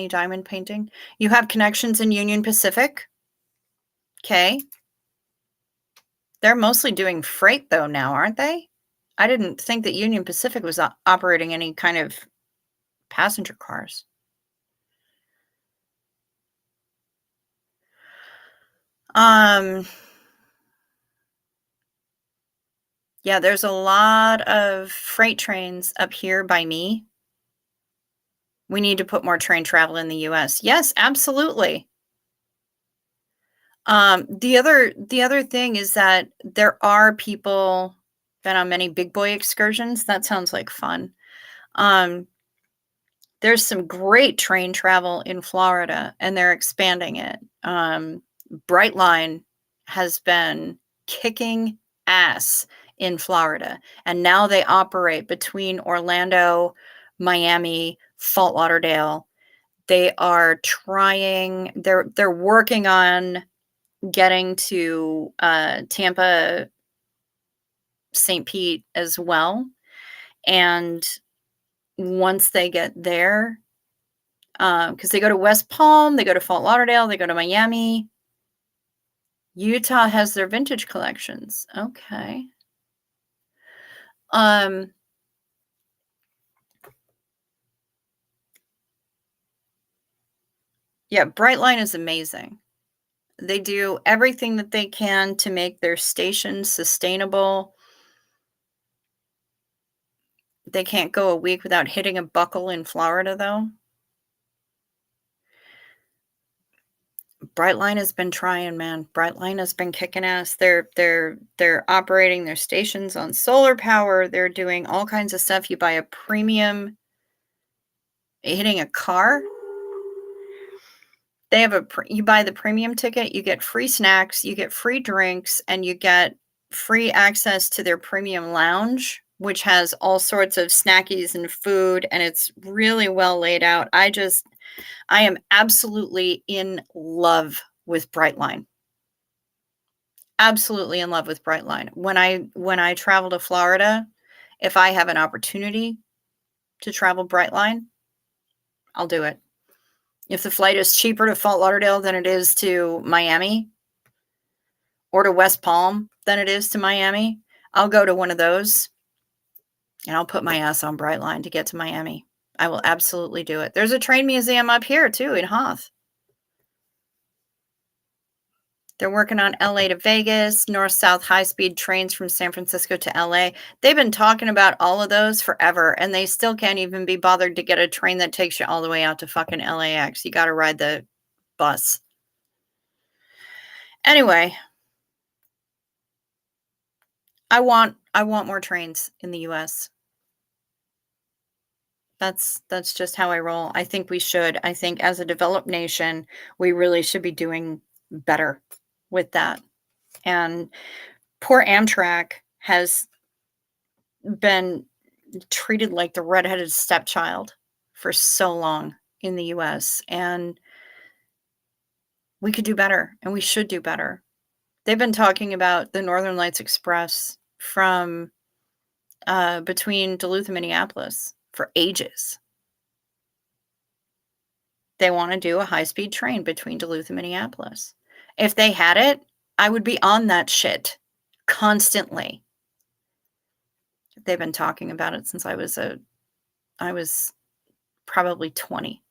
Speaker 1: diamond painting. You have connections in Union Pacific? Okay. They're mostly doing freight though now, aren't they? I didn't think that Union Pacific was operating any kind of passenger cars. Yeah, there's a lot of freight trains up here by me. We need to put more train travel in the US. Yes, absolutely. The other thing is that there are people been on many big boy excursions. That sounds like fun. There's some great train travel in Florida, and they're expanding it. Brightline has been kicking ass in Florida, and now they operate between Orlando, Miami, Fort Lauderdale. They are trying. They're working on getting to Tampa, St. Pete as well, and once they get there, because they go to West Palm, they go to Fort Lauderdale, they go to Miami. Utah has their vintage collections. Okay. Yeah, Brightline is amazing. They do everything that they can to make their station sustainable. They can't go a week without hitting a buckle in Florida, though. Brightline has been trying, man. Brightline has been kicking ass. They're operating their stations on solar power. They're doing all kinds of stuff. You buy a premium, hitting a car. They have you buy the premium ticket, you get free snacks, you get free drinks, and you get free access to their premium lounge, which has all sorts of snackies and food, and it's really well laid out. I am absolutely in love with Brightline. Absolutely in love with Brightline. When I travel to Florida, if I have an opportunity to travel Brightline, I'll do it. If the flight is cheaper to Fort Lauderdale than it is to Miami or to West Palm than it is to Miami, I'll go to one of those and I'll put my ass on Brightline to get to Miami. I will absolutely do it. There's a train museum up here too in Hoth. They're working on LA to Vegas, north-south high-speed trains from San Francisco to LA. They've been talking about all of those forever, and they still can't even be bothered to get a train that takes you all the way out to fucking LAX. You got to ride the bus. Anyway, I want more trains in the US. That's just how I roll. I think we should. I think as a developed nation, we really should be doing better with that. And poor Amtrak has been treated like the redheaded stepchild for so long in the US, and we could do better, and we should do better. They've been talking about the Northern Lights Express from between Duluth and Minneapolis for ages. They want to do a high-speed train between Duluth and Minneapolis. If they had it, I would be on that shit constantly. They've been talking about it since I was probably 20.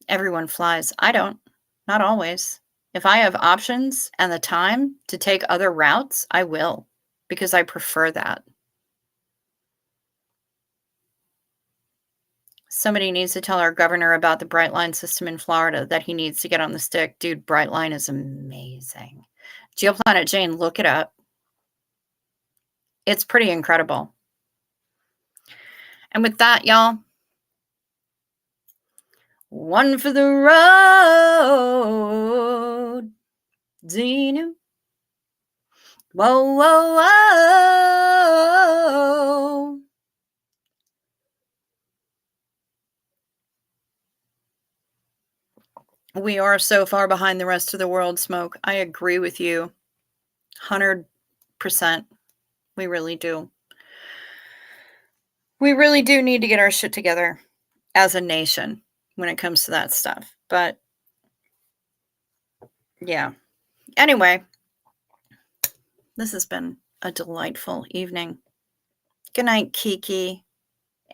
Speaker 1: Everyone flies. I don't. Not always. If I have options and the time to take other routes, I will, because I prefer that. Somebody needs to tell our governor about the Brightline system in Florida, that he needs to get on the stick. Dude, Brightline is amazing. Geoplanet Jane, look it up. It's pretty incredible. And with that, y'all, one for the road. Zenu. Whoa, whoa, whoa. We are so far behind the rest of the world, Smoke. I agree with you. 100%. We really do. We really do need to get our shit together as a nation when it comes to that stuff. But yeah. Anyway, this has been a delightful evening. Good night, Kiki.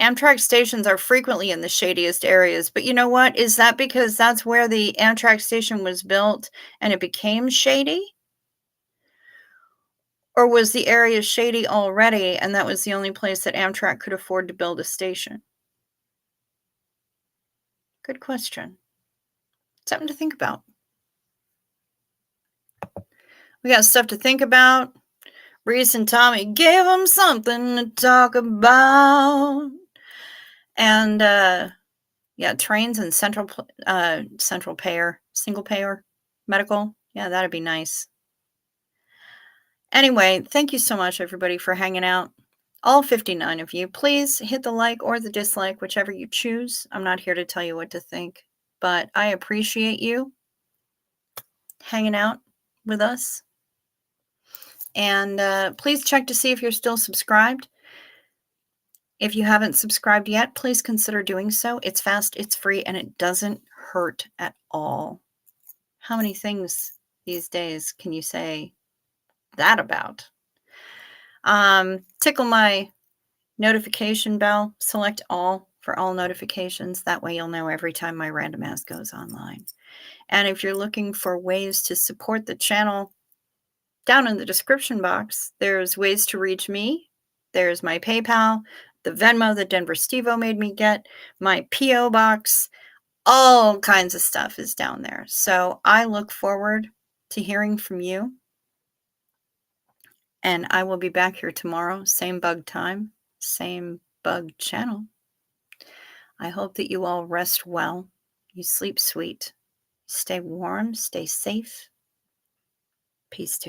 Speaker 1: Amtrak stations are frequently in the shadiest areas, but you know what? Is that because that's where the Amtrak station was built and it became shady? Or was the area shady already and that was the only place that Amtrak could afford to build a station? Good question. Something to think about. We got stuff to think about. Reese and Tommy gave them something to talk about. And yeah, trains and single payer medical. Yeah, that'd be nice. Anyway, thank you so much, everybody, for hanging out. All 59 of you. Please hit the like or the dislike, whichever you choose. I'm not here to tell you what to think, but I appreciate you hanging out with us. And please check to see if you're still subscribed. If you haven't subscribed yet, please consider doing so. It's fast, it's free, and it doesn't hurt at all. How many things these days can you say that about? Tickle my notification bell, select all for all notifications. That way you'll know every time my random ass goes online. And if you're looking for ways to support the channel, down in the description box, there's ways to reach me. There's my PayPal, the Venmo that Denver Steve-O made me get, my P.O. box, all kinds of stuff is down there. So I look forward to hearing from you. And I will be back here tomorrow, same bug time, same bug channel. I hope that you all rest well, you sleep sweet, stay warm, stay safe. Peace to you.